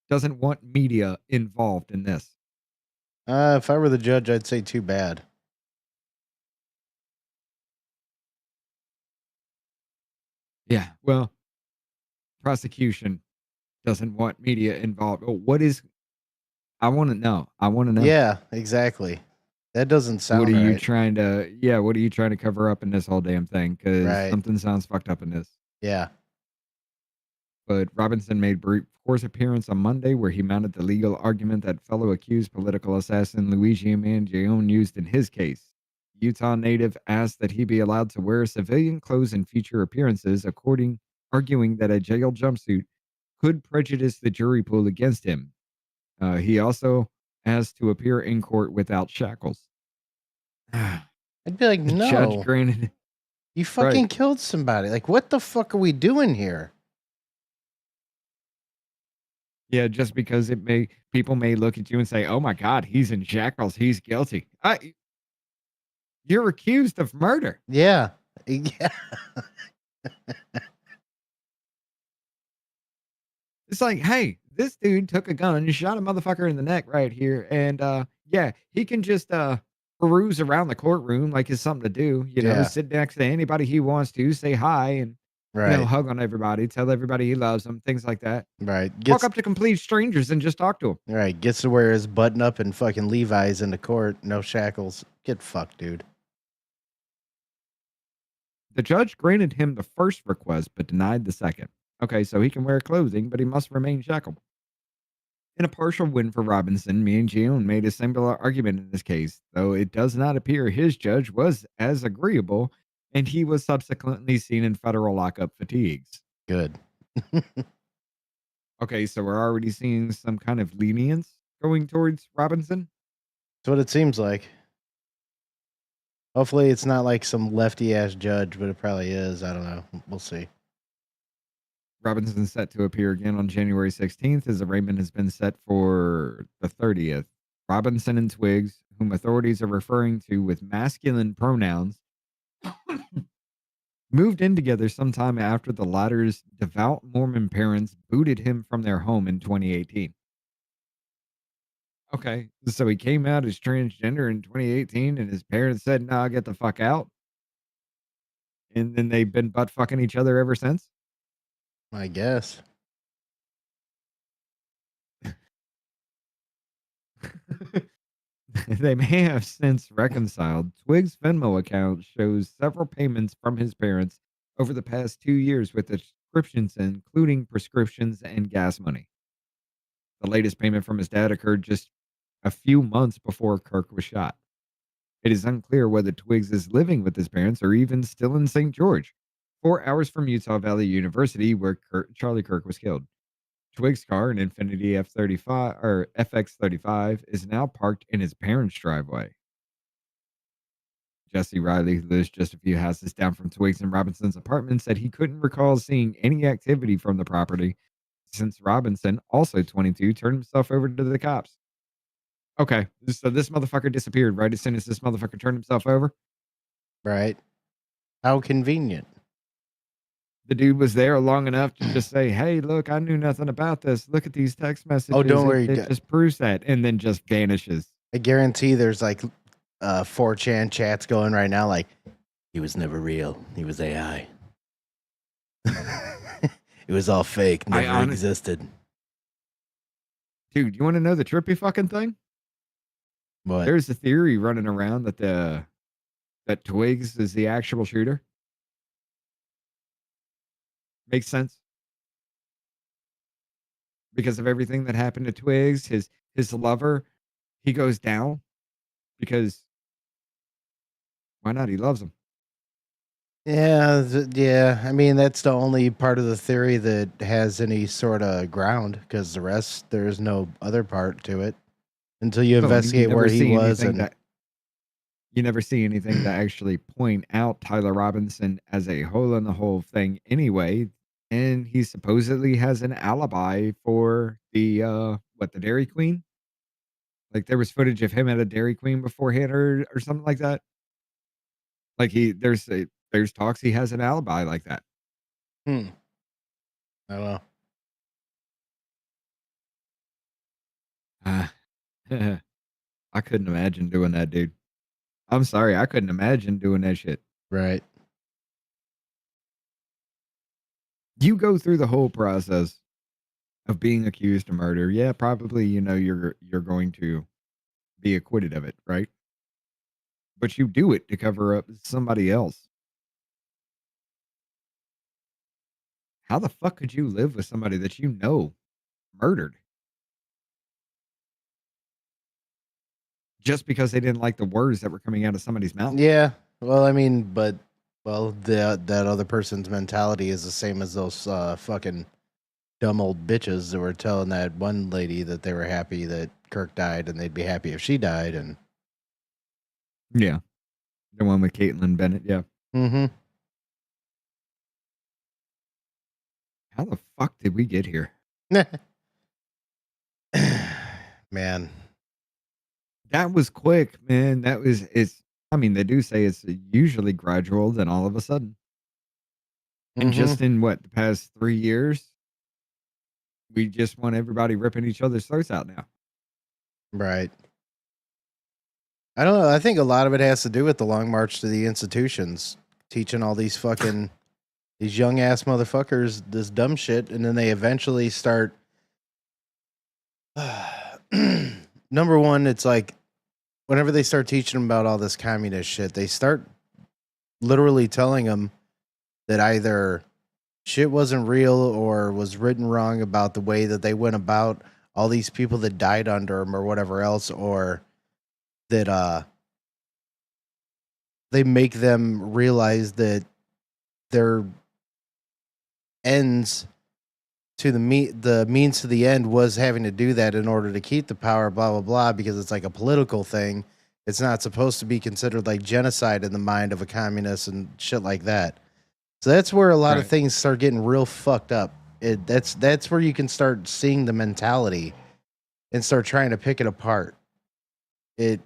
doesn't want media involved in this. If I were the judge, I'd say too bad. Yeah, well, prosecution doesn't want media involved. Oh, what is? I want to know. I want to know. Yeah, exactly. That doesn't sound What are you right. trying to? Yeah, what are you trying to cover up in this whole damn thing? Because Right. something sounds fucked up in this. Yeah. But Robinson made brief court appearance on Monday, where he mounted the legal argument that fellow accused political assassin Luigi Mangione used in his case. Utah native asked that he be allowed to wear civilian clothes in future appearances, arguing that a jail jumpsuit could prejudice the jury pool against him. He also asked to appear in court without shackles. I'd be like, The judge no. granted. You fucking Right. killed somebody. Like, what the fuck are we doing here? Yeah, just because people may look at you and say, "Oh my God, he's in shackles. He's guilty." You're accused of murder. Yeah. Yeah. It's like, hey, this dude took a gun and shot a motherfucker in the neck right here, and yeah, he can just peruse around the courtroom like it's something to do. Yeah. Sit next to anybody he wants to, say hi, and Right. hug on everybody, tell everybody he loves them, things like that. Right. Walk up to complete strangers and just talk to them. Right. Gets to wear his button up and fucking Levi's into court. No shackles. Get fucked, dude. The judge granted him the first request, but denied the second. Okay, so he can wear clothing, but he must remain shackled. In a partial win for Robinson, Mangione made a similar argument in this case, though it does not appear his judge was as agreeable, and he was subsequently seen in federal lockup fatigues. Good. Okay, so we're already seeing some kind of lenience going towards Robinson. That's what it seems like. Hopefully it's not like some lefty ass judge, but it probably is. I don't know. We'll see. Robinson is set to appear again on January 16th. His arraignment has been set for the 30th. Robinson and Twiggs, whom authorities are referring to with masculine pronouns, moved in together sometime after the latter's devout Mormon parents booted him from their home in 2018. Okay, so he came out as transgender in 2018 and his parents said, "Nah, get the fuck out." And then they've been butt fucking each other ever since? I guess. They may have since reconciled. Twig's Venmo account shows several payments from his parents over the past 2 years with subscriptions, including prescriptions and gas money. The latest payment from his dad occurred just a few months before Kirk was shot. It is unclear whether Twiggs is living with his parents or even still in St. George, 4 hours from Utah Valley University, where Charlie Kirk was killed. Twiggs' car, an Infiniti F35 or FX35, is now parked in his parents' driveway. Jesse Riley, who lives just a few houses down from Twiggs and Robinson's apartment, said he couldn't recall seeing any activity from the property since Robinson, also 22, turned himself over to the cops. Okay, so this motherfucker disappeared right as soon as this motherfucker turned himself over? Right. How convenient. The dude was there long enough to just say, "Hey, look, I knew nothing about this. Look at these text messages. Oh, don't worry. It just proves that," and then just vanishes. I guarantee there's like 4chan chats going right now like, he was never real. He was AI. It was all fake. Never existed. Dude, you want to know the trippy fucking thing? What? There's a theory running around that that Twiggs is the actual shooter. Makes sense. Because of everything that happened to Twiggs, his lover, he goes down because why not? He loves him. Yeah, yeah. I mean, that's the only part of the theory that has any sort of ground because the rest, there is no other part to it. until you investigate where he was. And you never see anything to actually point out Tyler Robinson as a hole in the hole thing anyway. And he supposedly has an alibi for the Dairy Queen. Like there was footage of him at a Dairy Queen beforehand or something like that. Like there's talks he has an alibi like that. I don't know. I couldn't imagine doing that, dude. I'm sorry, I couldn't imagine doing that shit. Right. You go through the whole process of being accused of murder. Yeah, probably, you're going to be acquitted of it, right? But you do it to cover up somebody else. How the fuck could you live with somebody that you know murdered? Just because they didn't like the words that were coming out of somebody's mouth. Yeah. Well, I mean, that other person's mentality is the same as those fucking dumb old bitches that were telling that one lady that they were happy that Kirk died and they'd be happy if she died. And yeah, the one with Caitlin Bennett. Yeah. Mm-hmm. How the fuck did we get here? Man. That was quick, man. They do say it's usually gradual, then all of a sudden. And just in the past 3 years, we just want everybody ripping each other's throats out now. Right. I don't know. I think a lot of it has to do with the long march to the institutions, teaching all these fucking these young ass motherfuckers this dumb shit, and then they eventually start. Number one, it's like whenever they start teaching them about all this communist shit, they start literally telling them that either shit wasn't real or was written wrong about the way that they went about all these people that died under them or whatever else, or that they make them realize that their ends to the means to the end was having to do that in order to keep the power, blah, blah, blah, because it's like a political thing. It's not supposed to be considered like genocide in the mind of a communist and shit like that. So that's where a lot of things start getting real fucked up. That's where you can start seeing the mentality and start trying to pick it apart. I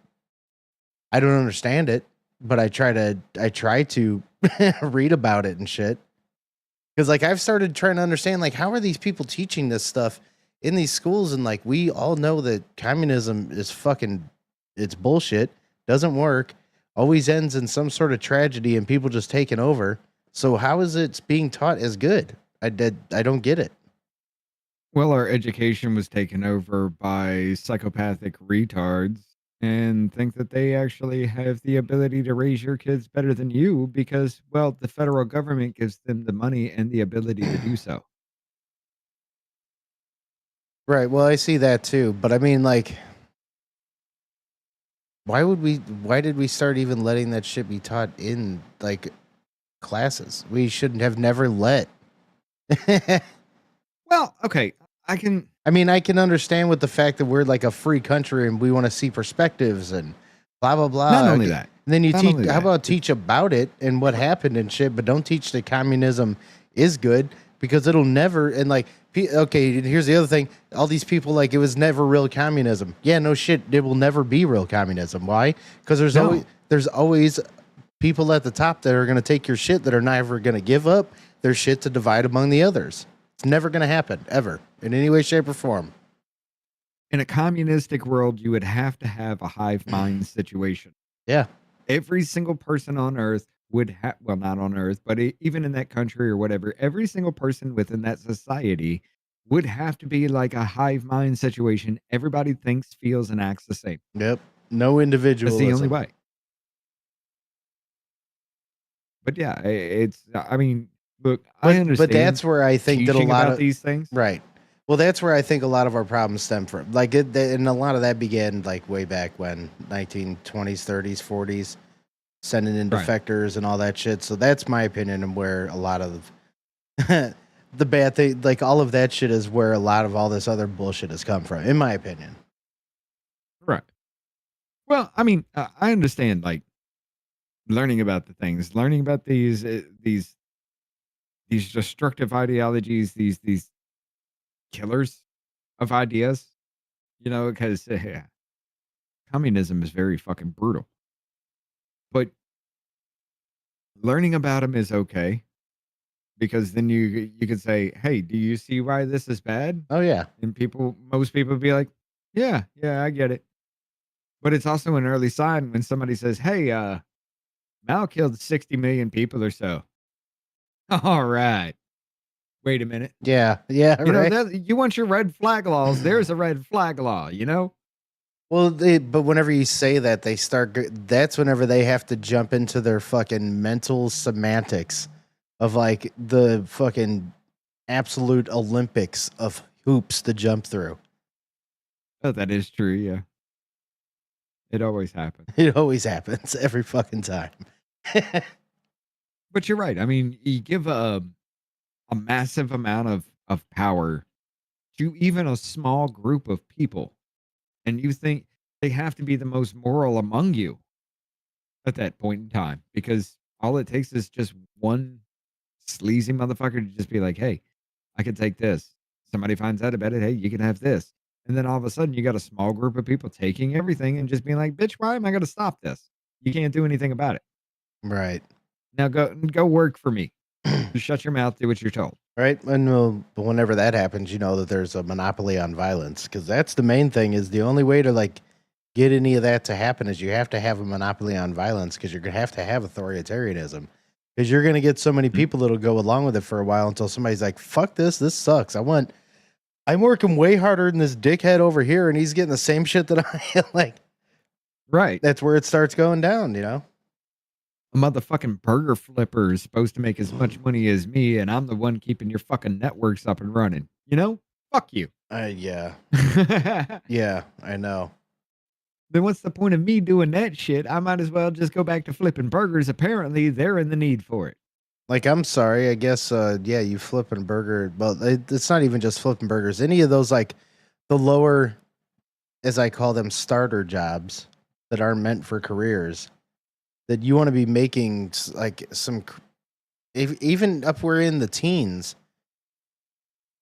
don't understand it, but I try to read about it and shit. Because like I've started trying to understand like how are these people teaching this stuff in these schools, and like we all know that communism is fucking, it's bullshit, doesn't work, always ends in some sort of tragedy and people just taking over. So how is it being taught as good? I don't get it. Well, our education was taken over by psychopathic retards and think that they actually have the ability to raise your kids better than you because, well, the federal government gives them the money and the ability to do so. Right. Well, I see that too. But I mean, like, why did we start even letting that shit be taught in like classes? We shouldn't have never let. Well, okay. I can understand with the fact that we're like a free country and we want to see perspectives and blah, blah, blah. Not only that. And then you teach, how about teach about it and what happened and shit, but don't teach that communism is good because it'll never, and like, okay, here's the other thing. All these people, like, it was never real communism. Yeah, no shit. It will never be real communism. Why? Because there's always people at the top that are going to take your shit that are never going to give up their shit to divide among the others. It's never going to happen, ever, in any way, shape, or form. In a communistic world, you would have to have a hive mind situation. Yeah. Every single person on Earth would have, well, not on Earth, but even in that country or whatever, every single person within that society would have to be like a hive mind situation. Everybody thinks, feels, and acts the same. Yep. No individualism. That's the only way. But yeah, look, I understand. But that's where I think that a lot of these things, right? Well, that's where I think a lot of our problems stem from. Like, and a lot of that began like way back when, 1920s, 30s, 40s, sending in defectors and all that shit. So that's my opinion, and where a lot of the bad thing, like all of that shit, is where a lot of all this other bullshit has come from, in my opinion. Well, I mean, I understand like learning about the things, learning about these destructive ideologies, these killers of ideas, because communism is very fucking brutal. But learning about them is okay because then you could say, "Hey, do you see why this is bad?" Oh yeah. And most people be like, "Yeah, yeah, I get it." But it's also an early sign when somebody says, "Hey, Mao killed 60 million people or so." All right. Wait a minute. Yeah. Yeah. Right. That you want your red flag laws, there's a red flag law, you know? Well, but whenever you say that, they start. That's whenever they have to jump into their fucking mental semantics of like the fucking absolute Olympics of hoops to jump through. Oh, that is true, yeah. It always happens. It always happens every fucking time. But you're right. I mean, you give a massive amount of power to even a small group of people, and you think they have to be the most moral among you at that point in time because all it takes is just one sleazy motherfucker to just be like, "Hey, I can take this." Somebody finds out about it, "Hey, you can have this." And then all of a sudden, you got a small group of people taking everything and just being like, "Bitch, why am I gonna stop this? You can't do anything about it. Right. Now go work for me. Just shut your mouth, do what you're told." Right. And whenever that happens, you know that there's a monopoly on violence because that's the main thing. Is the only way to like get any of that to happen is you have to have a monopoly on violence because you're gonna have to have authoritarianism because you're gonna get so many people that'll go along with it for a while until somebody's like, "Fuck this! This sucks. I'm working way harder than this dickhead over here, and he's getting the same shit that I am." Like, right. That's where it starts going down. You know. A motherfucking burger flipper is supposed to make as much money as me, and I'm the one keeping your fucking networks up and running. You know? Fuck you. Yeah. Yeah, I know. Then what's the point of me doing that shit? I might as well just go back to flipping burgers. Apparently, they're in the need for it. Like, I'm sorry. I guess, yeah, you flipping burger. Well, it's not even just flipping burgers. Any of those, like, the lower, as I call them, starter jobs that aren't meant for careers that you want to be making, like, even up where in the teens.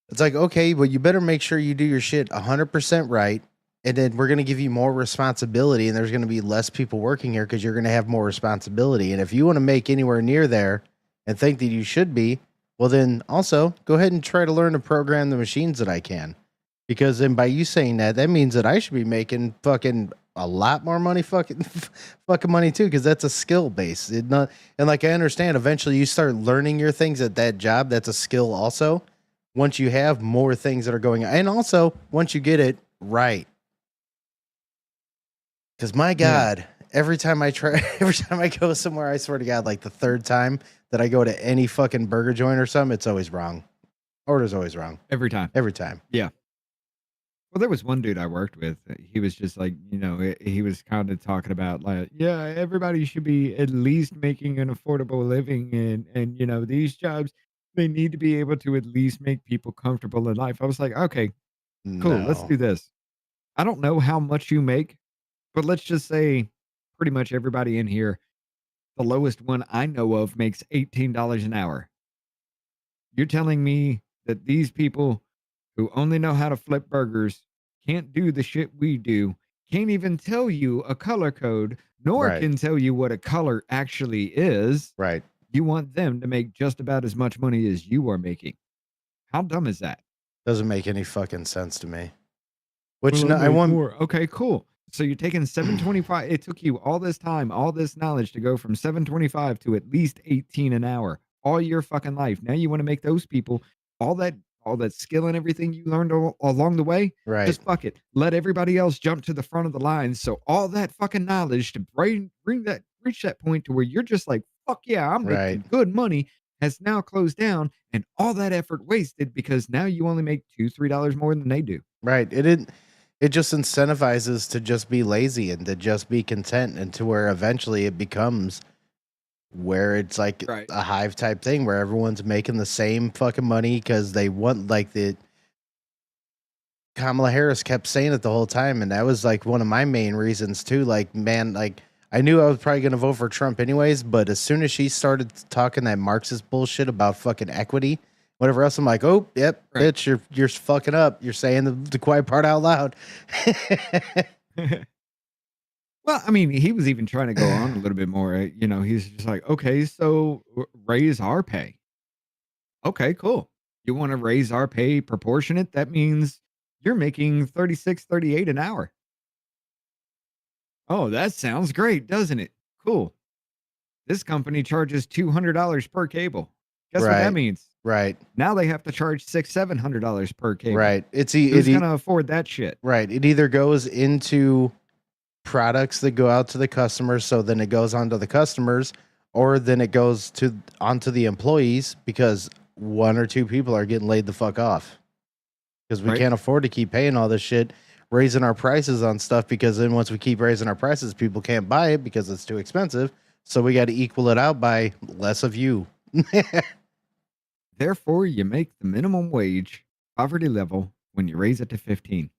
It's like, okay, but you better make sure you do your shit 100% right. And then we're going to give you more responsibility, and there's going to be less people working here because you're going to have more responsibility. And if you want to make anywhere near there and think that you should be, well, then also go ahead and try to learn to program the machines that I can. Because then by you saying that, that means that I should be making fucking a lot more money, fucking money too, because that's a skill base. And like I understand, eventually you start learning your things at that job. That's a skill also. Once you have more things that are going on, and also once you get it right. Because my God, every time I go somewhere, I swear to God, like the third time that I go to any fucking burger joint or something, it's always wrong. Order's always wrong. Every time. Every time. Yeah. Well, there was one dude I worked with. He was just like, he was kind of talking about like, yeah, everybody should be at least making an affordable living. And these jobs, they need to be able to at least make people comfortable in life. I was like, okay, cool. Let's No. do this. I don't know how much you make, but let's just say pretty much everybody in here, the lowest one I know of makes $18 an hour. You're telling me that these people who only know how to flip burgers can't do the shit we do, can't even tell you a color code, nor Right. can tell you what a color actually is. Right. You want them to make just about as much money as you are making. How dumb is that? Doesn't make any fucking sense to me. Which Well, no, I make want more. Okay, cool. So you're taking 725. It took you all this time, all this knowledge to go from 725 to at least 18 an hour all your fucking life. Now you want to make those people all that skill and everything you learned along the way. Right. Just fuck it. Let everybody else jump to the front of the line. So all that fucking knowledge to reach that point to where you're just like, fuck yeah, I'm making Right. good money has now closed down and all that effort wasted because now you only make $2-3 more than they do. Right. It just incentivizes to just be lazy and to just be content, and to where eventually it becomes where it's like a hive type thing where everyone's making the same fucking money because they want like Kamala Harris kept saying it the whole time, and that was like one of my main reasons too. Like, man, like I knew I was probably going to vote for Trump anyways, but as soon as she started talking that Marxist bullshit about fucking equity, whatever else, I'm like, oh, yep, bitch, you're fucking up. You're saying the quiet part out loud. Well, I mean, he was even trying to go on a little bit more. You know, he's just like, okay, so raise our pay. Okay, cool. You want to raise our pay proportionate? That means you're making 36, 38 an hour. Oh, that sounds great, doesn't it? Cool. This company charges $200 per cable. Guess what that means? Right. Now they have to charge $700 per cable. Right. Who's going to afford that shit? Right. It either goes into products that go out to the customers, so then it goes onto the customers, or then it goes onto the employees because one or two people are getting laid the fuck off because we can't afford to keep paying all this shit, raising our prices on stuff, because then once we keep raising our prices, people can't buy it because it's too expensive. So we got to equal it out by less of you. Therefore, you make the minimum wage poverty level when you raise it to 15.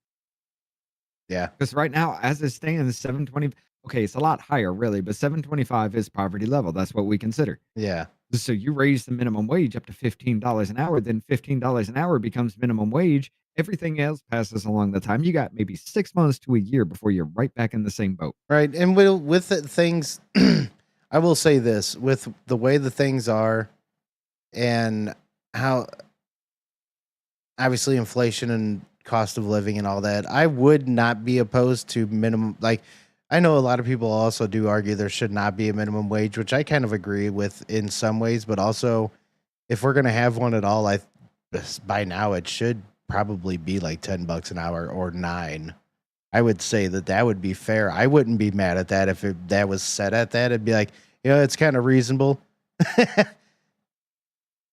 Yeah. Because right now, as it stands, 720. Okay, it's a lot higher, really, but 725 is poverty level. That's what we consider. Yeah. So you raise the minimum wage up to $15 an hour, then $15 an hour becomes minimum wage. Everything else passes along the time. You got maybe 6 months to a year before you're right back in the same boat. Right. And with things, I will say this, with the way the things are and how obviously inflation and cost of living and all that, I would not be opposed to minimum. Like, I know a lot of people also do argue there should not be a minimum wage, which I kind of agree with in some ways, but also if we're going to have one at all, by now it should probably be like $10 an hour or $9. I would say that would be fair. I wouldn't be mad at that if that was set at that. It'd be like, it's kind of reasonable.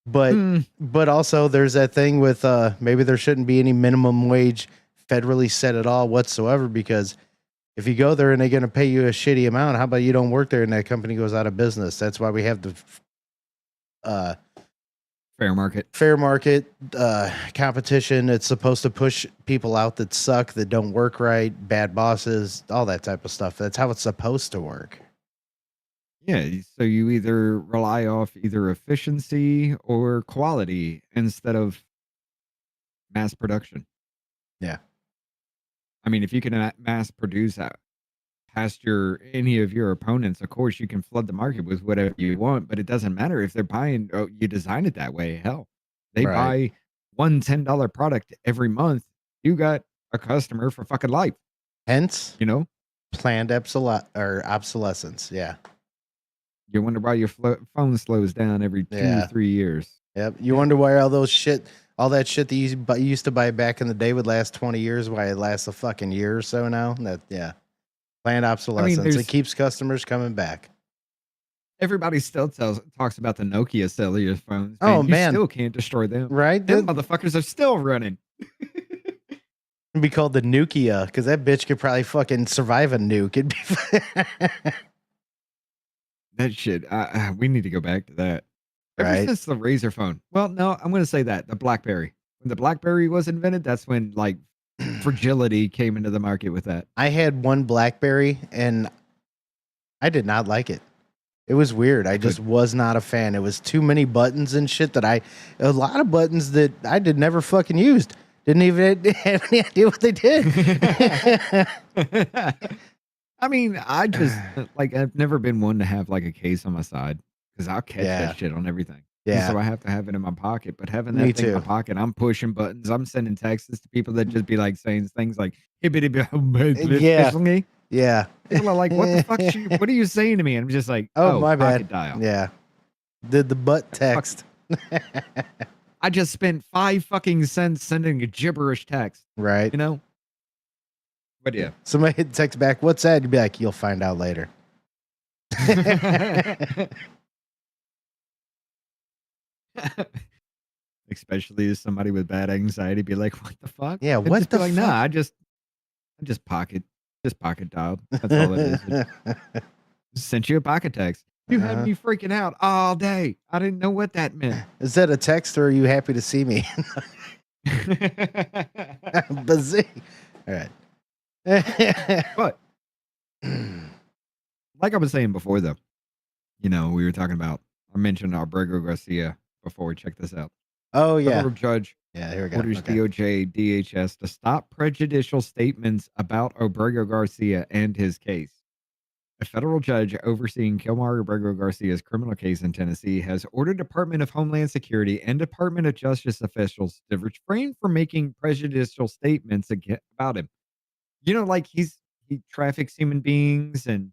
But also there's that thing with maybe there shouldn't be any minimum wage federally set at all whatsoever, because if you go there and they're going to pay you a shitty amount, how about you don't work there and that company goes out of business? That's why we have the fair market competition. It's supposed to push people out that suck, that don't work right, bad bosses, all that type of stuff. That's how it's supposed to work. Yeah, so you either rely off either efficiency or quality instead of mass production. Yeah. I mean, if you can mass produce past any of your opponents, of course you can flood the market with whatever you want, but it doesn't matter if they're buying. Oh, you design it that way. Hell, they buy one $10 product every month. You got a customer for fucking life. Hence, planned obsolescence. Yeah. You wonder why your phone slows down every 2-3 years. Yep. You wonder why all that shit that you used to buy back in the day would last 20 years, why it lasts a fucking year or so now. Planned obsolescence. It keeps customers coming back. Everybody still talks about the Nokia cellular phones. Oh, man. You still can't destroy them. Right? Them motherfuckers are still running. It'd be called the Nukia, because that bitch could probably fucking survive a nuke. It'd be that shit. We need to go back to that. Ever since the Razor phone. Well, no, I'm going to say that. The BlackBerry. When the BlackBerry was invented, that's when, like, fragility came into the market with that. I had one BlackBerry, and I did not like it. It was weird. I just was not a fan. It was too many buttons and shit a lot of buttons that I never fucking used. Didn't even have any idea what they did. I mean, I just, I've never been one to have, like, a case on my side, because I'll catch that shit on everything. Yeah. So I have to have it in my pocket. But having that thing in my pocket, I'm pushing buttons. I'm sending texts to people that just be like saying things like, yeah. Yeah. People are like, what the fuck? What are you saying to me? And I'm just like, oh my pocket bad. Dial. Yeah. Did the butt text. I just spent 5 fucking cents sending a gibberish text. Right. But yeah. Somebody hit text back, what's that? You'd be like, you'll find out later. Especially as somebody with bad anxiety be like, what the fuck? Yeah, And what just the be like, fuck? nah, I just pocket dialed. That's all it is. Just sent you a pocket text. You had me freaking out all day. I didn't know what that meant. Is that a text or are you happy to see me? Bazing. All right. But like I was saying before, though, we were talking about. I mentioned Alberto Garcia before we check this out. Oh yeah. Federal judge Yeah, here we go. orders Okay. DOJ, DHS to stop prejudicial statements about Obrego Garcia and his case. A federal judge overseeing Kilmar Obrego Garcia's criminal case in Tennessee has ordered Department of Homeland Security and Department of Justice officials to refrain from making prejudicial statements about him. Like he traffics human beings and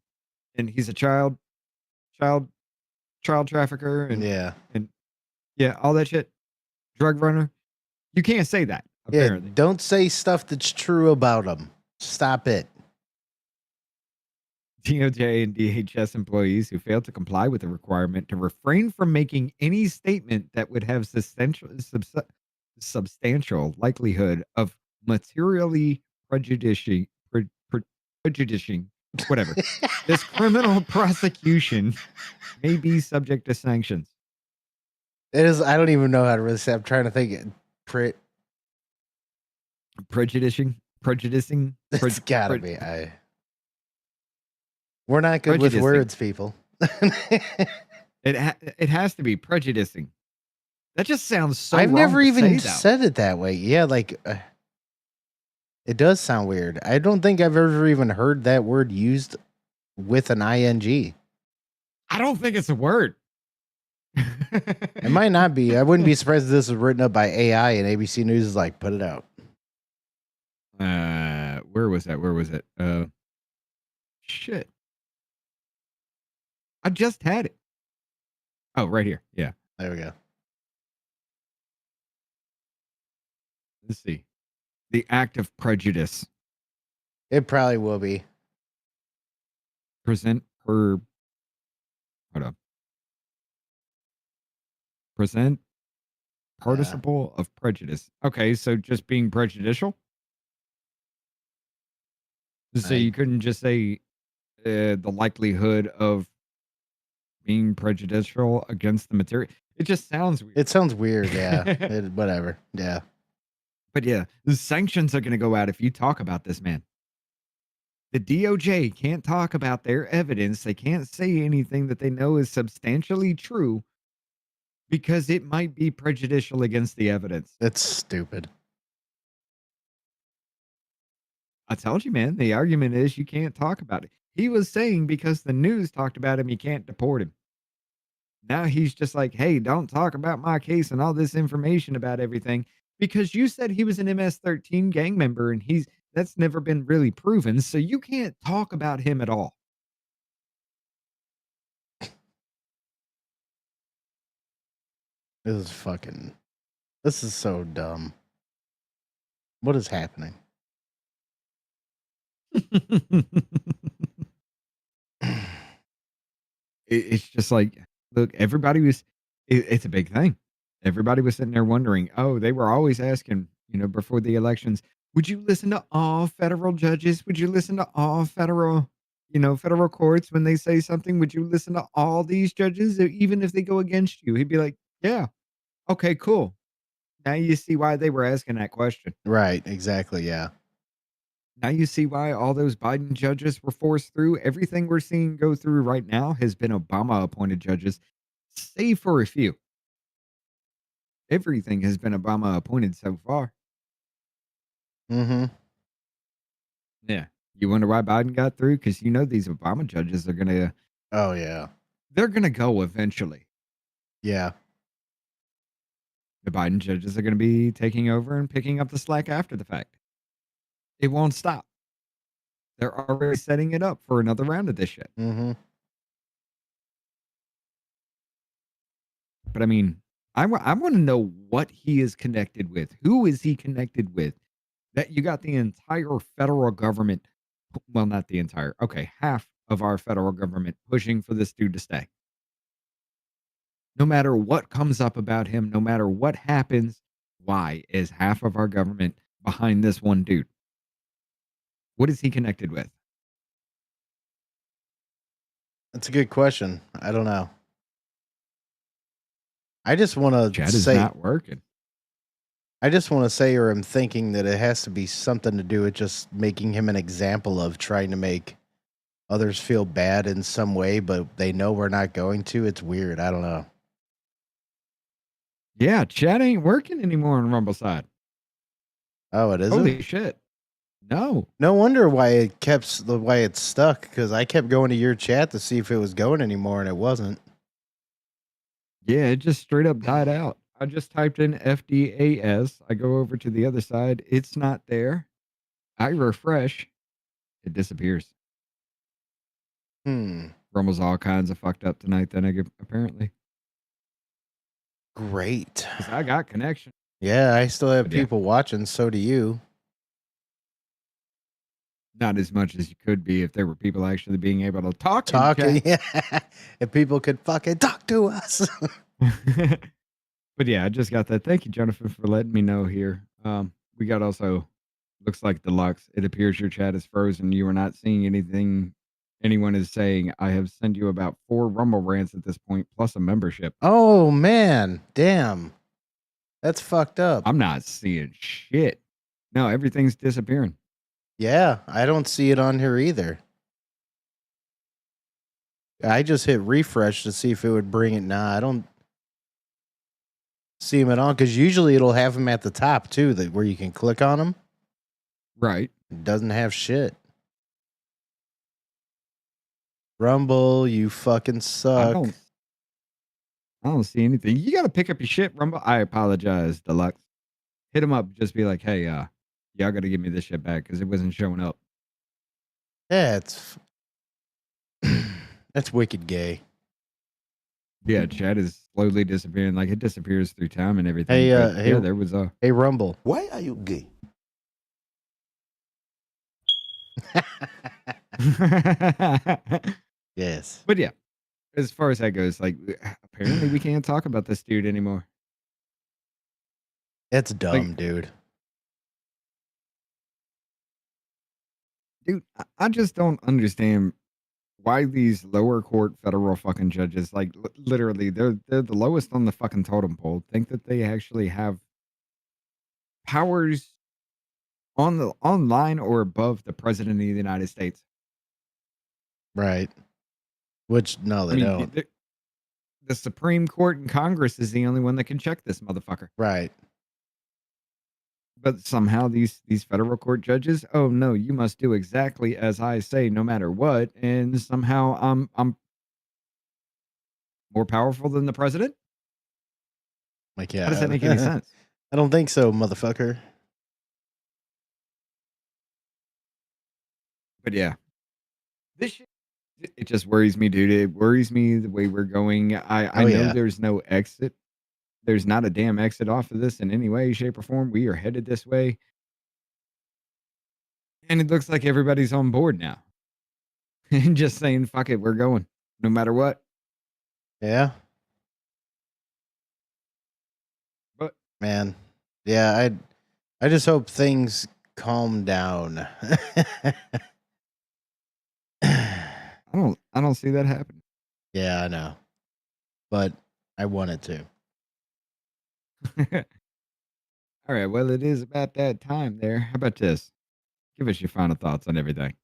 he's a child trafficker and Yeah. all that shit. Drug runner. You can't say that, Yeah. apparently. Don't say stuff that's true about them. Stop it. DOJ and DHS employees who failed to comply with the requirement to refrain from making any statement that would have substantial likelihood of materially prejudicing whatever. This criminal prosecution may be subject to sanctions. It is. I don't even know how to really say. I'm trying to think. Prejudicing. It's gotta be. We're not good with words, people. It has to be prejudicing. That just sounds so. I've wrong never to even say, said it that way. Yeah, like it does sound weird. I don't think I've ever even heard that word used with an ing. I don't think it's a word. It might not be. I wouldn't be surprised if this was written up by AI and ABC News is like, put it out. Where was that? Where was it? Shit. I just had it. Oh, right here. Yeah. There we go. Let's see. The act of prejudice. It probably will be. Present per. Hold up. Present participle of prejudice. Okay, so just being prejudicial? So you couldn't just say the likelihood of being prejudicial against the material. It just sounds weird. It sounds weird, yeah. Whatever. Yeah. But yeah, the sanctions are going to go out if you talk about this, man. The DOJ can't talk about their evidence. They can't say anything that they know is substantially true because it might be prejudicial against the evidence. That's stupid. I told you, man. The argument is you can't talk about it. He was saying because the news talked about him, you can't deport him. Now he's just like, hey, don't talk about my case and all this information about everything because you said he was an MS-13 gang member and that's never been really proven. So you can't talk about him at all. This is so dumb. What is happening? It's just like, look, everybody was, it's a big thing. Everybody was sitting there wondering, oh, they were always asking, before the elections, would you listen to all federal judges? Would you listen to all federal courts when they say something? Would you listen to all these judges, even if they go against you? He'd be like, yeah, okay, cool. Now you see why they were asking that question. Right, exactly, yeah. Now you see why all those Biden judges were forced through. Everything we're seeing go through right now has been Obama-appointed judges, save for a few. Everything has been Obama-appointed so far. Mm-hmm. Yeah. You wonder why Biden got through? Because these Obama judges are going to... Oh, yeah. They're going to go eventually. Yeah. The Biden judges are going to be taking over and picking up the slack after the fact. It won't stop. They're already setting it up for another round of this shit. Mm-hmm. But I mean, I want to know what he is connected with. Who is he connected with? That you got the entire federal government, well, not the entire, okay, half of our federal government pushing for this dude to stay. No matter what comes up about him, no matter what happens, why is half of our government behind this one dude? What is he connected with? That's a good question. I don't know. I just want to Chat is not working. I just want to say, or I'm thinking that it has to be something to do with just making him an example of trying to make others feel bad in some way, but they know we're not going to. It's weird. I don't know. Yeah, chat ain't working anymore on Rumble side. Oh, it isn't? Holy shit. No. No wonder why it's stuck, because I kept going to your chat to see if it was going anymore, and it wasn't. Yeah, it just straight up died out. I just typed in FDAS. I go over to the other side. It's not there. I refresh. It disappears. Rumble's all kinds of fucked up tonight, then, apparently. Great. 'Cause I got connection. Yeah, I still have people watching. So do you. Not as much as you could be if there were people actually being able to talk. Talking, yeah. If people could fucking talk to us. But yeah, I just got that. Thank you, Jonathan, for letting me know here. We got also, looks like Deluxe. It appears your chat is frozen. You are not seeing anything anyone is saying. I have sent you about 4 Rumble rants at this point, plus a membership. Oh, man. Damn. That's fucked up. I'm not seeing shit. No, everything's disappearing. Yeah, I don't see it on here either. I just hit refresh to see if it would bring it. Nah, I don't see them at all, because usually it'll have them at the top too, where you can click on them. Right. It doesn't have shit. Rumble, you fucking suck. I don't see anything. You got to pick up your shit, Rumble. I apologize, Deluxe. Hit him up. Just be like, hey, y'all got to give me this shit back because it wasn't showing up. Yeah, that's wicked gay. Yeah, chat is slowly disappearing. Like, it disappears through time and everything. Hey, yeah, there was a... Hey, Rumble. Why are you gay? Yes. But yeah, as far as that goes, like, apparently we can't talk about this dude anymore. That's dumb, dude. Dude, I just don't understand why these lower court federal fucking judges, like, literally, they're the lowest on the fucking totem pole, think that they actually have powers online or above the president of the United States. Right. Which, no, they don't. The Supreme Court and Congress is the only one that can check this motherfucker. Right. But somehow these federal court judges, oh no, you must do exactly as I say, no matter what. And somehow I'm more powerful than the president. Like, yeah. How does that make any sense? I don't think so, motherfucker. But yeah, this shit, it just worries me, dude. It worries me the way we're going. I know there's no exit. There's not a damn exit off of this in any way, shape, or form. We are headed this way. And it looks like everybody's on board now. And just saying, fuck it, we're going. No matter what. Yeah. But man, yeah, I just hope things calm down. I don't see that happening. Yeah, I know. But I want it to. All right, well, it is about that time there. How about this? Give us your final thoughts on everything.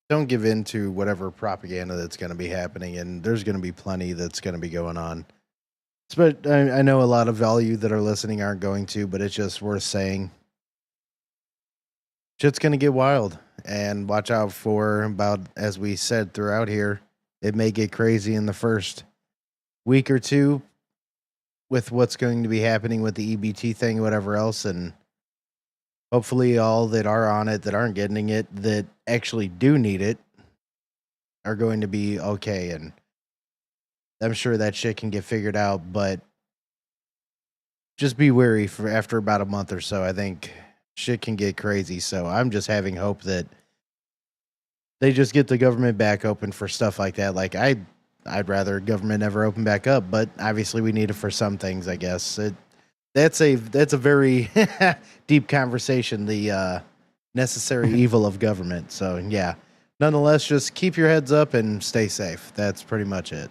Don't give in to whatever propaganda that's going to be happening, and there's going to be plenty that's going to be going on. But I know a lot of value that are listening aren't going to, but it's just worth saying. Shit's going to get wild, and watch out for, about, as we said throughout here, it may get crazy in the first week or two with what's going to be happening with the EBT thing, whatever else, and hopefully all that are on it that aren't getting it, that actually do need it, are going to be okay, and I'm sure that shit can get figured out, but just be wary for after about a month or so. I think shit can get crazy, so I'm just having hope that they just get the government back open for stuff like that. Like, I'd rather government never open back up, but obviously we need it for some things, I guess. That's a very deep conversation, the necessary evil of government. So, yeah. Nonetheless, just keep your heads up and stay safe. That's pretty much it.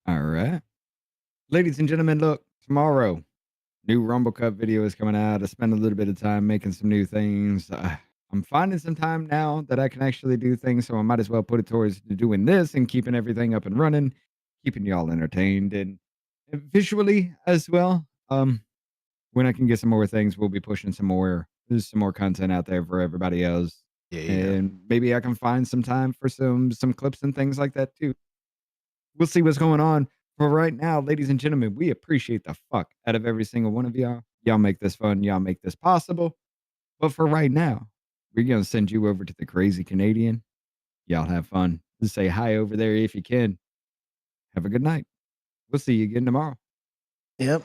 All right. Ladies and gentlemen, look, tomorrow, new Rumble Cup video is coming out. I spent a little bit of time making some new things. I'm finding some time now that I can actually do things, so I might as well put it towards doing this and keeping everything up and running, keeping y'all entertained and visually as well. When I can get some more things, we'll be pushing there's some more content out there for everybody else. Yeah. And maybe I can find some time for some clips and things like that too. We'll see what's going on. For right now, ladies and gentlemen, we appreciate the fuck out of every single one of y'all. Y'all make this fun. Y'all make this possible. But for right now, we're going to send you over to the Crazy Canadian. Y'all have fun. Just say hi over there if you can. Have a good night. We'll see you again tomorrow. Yep.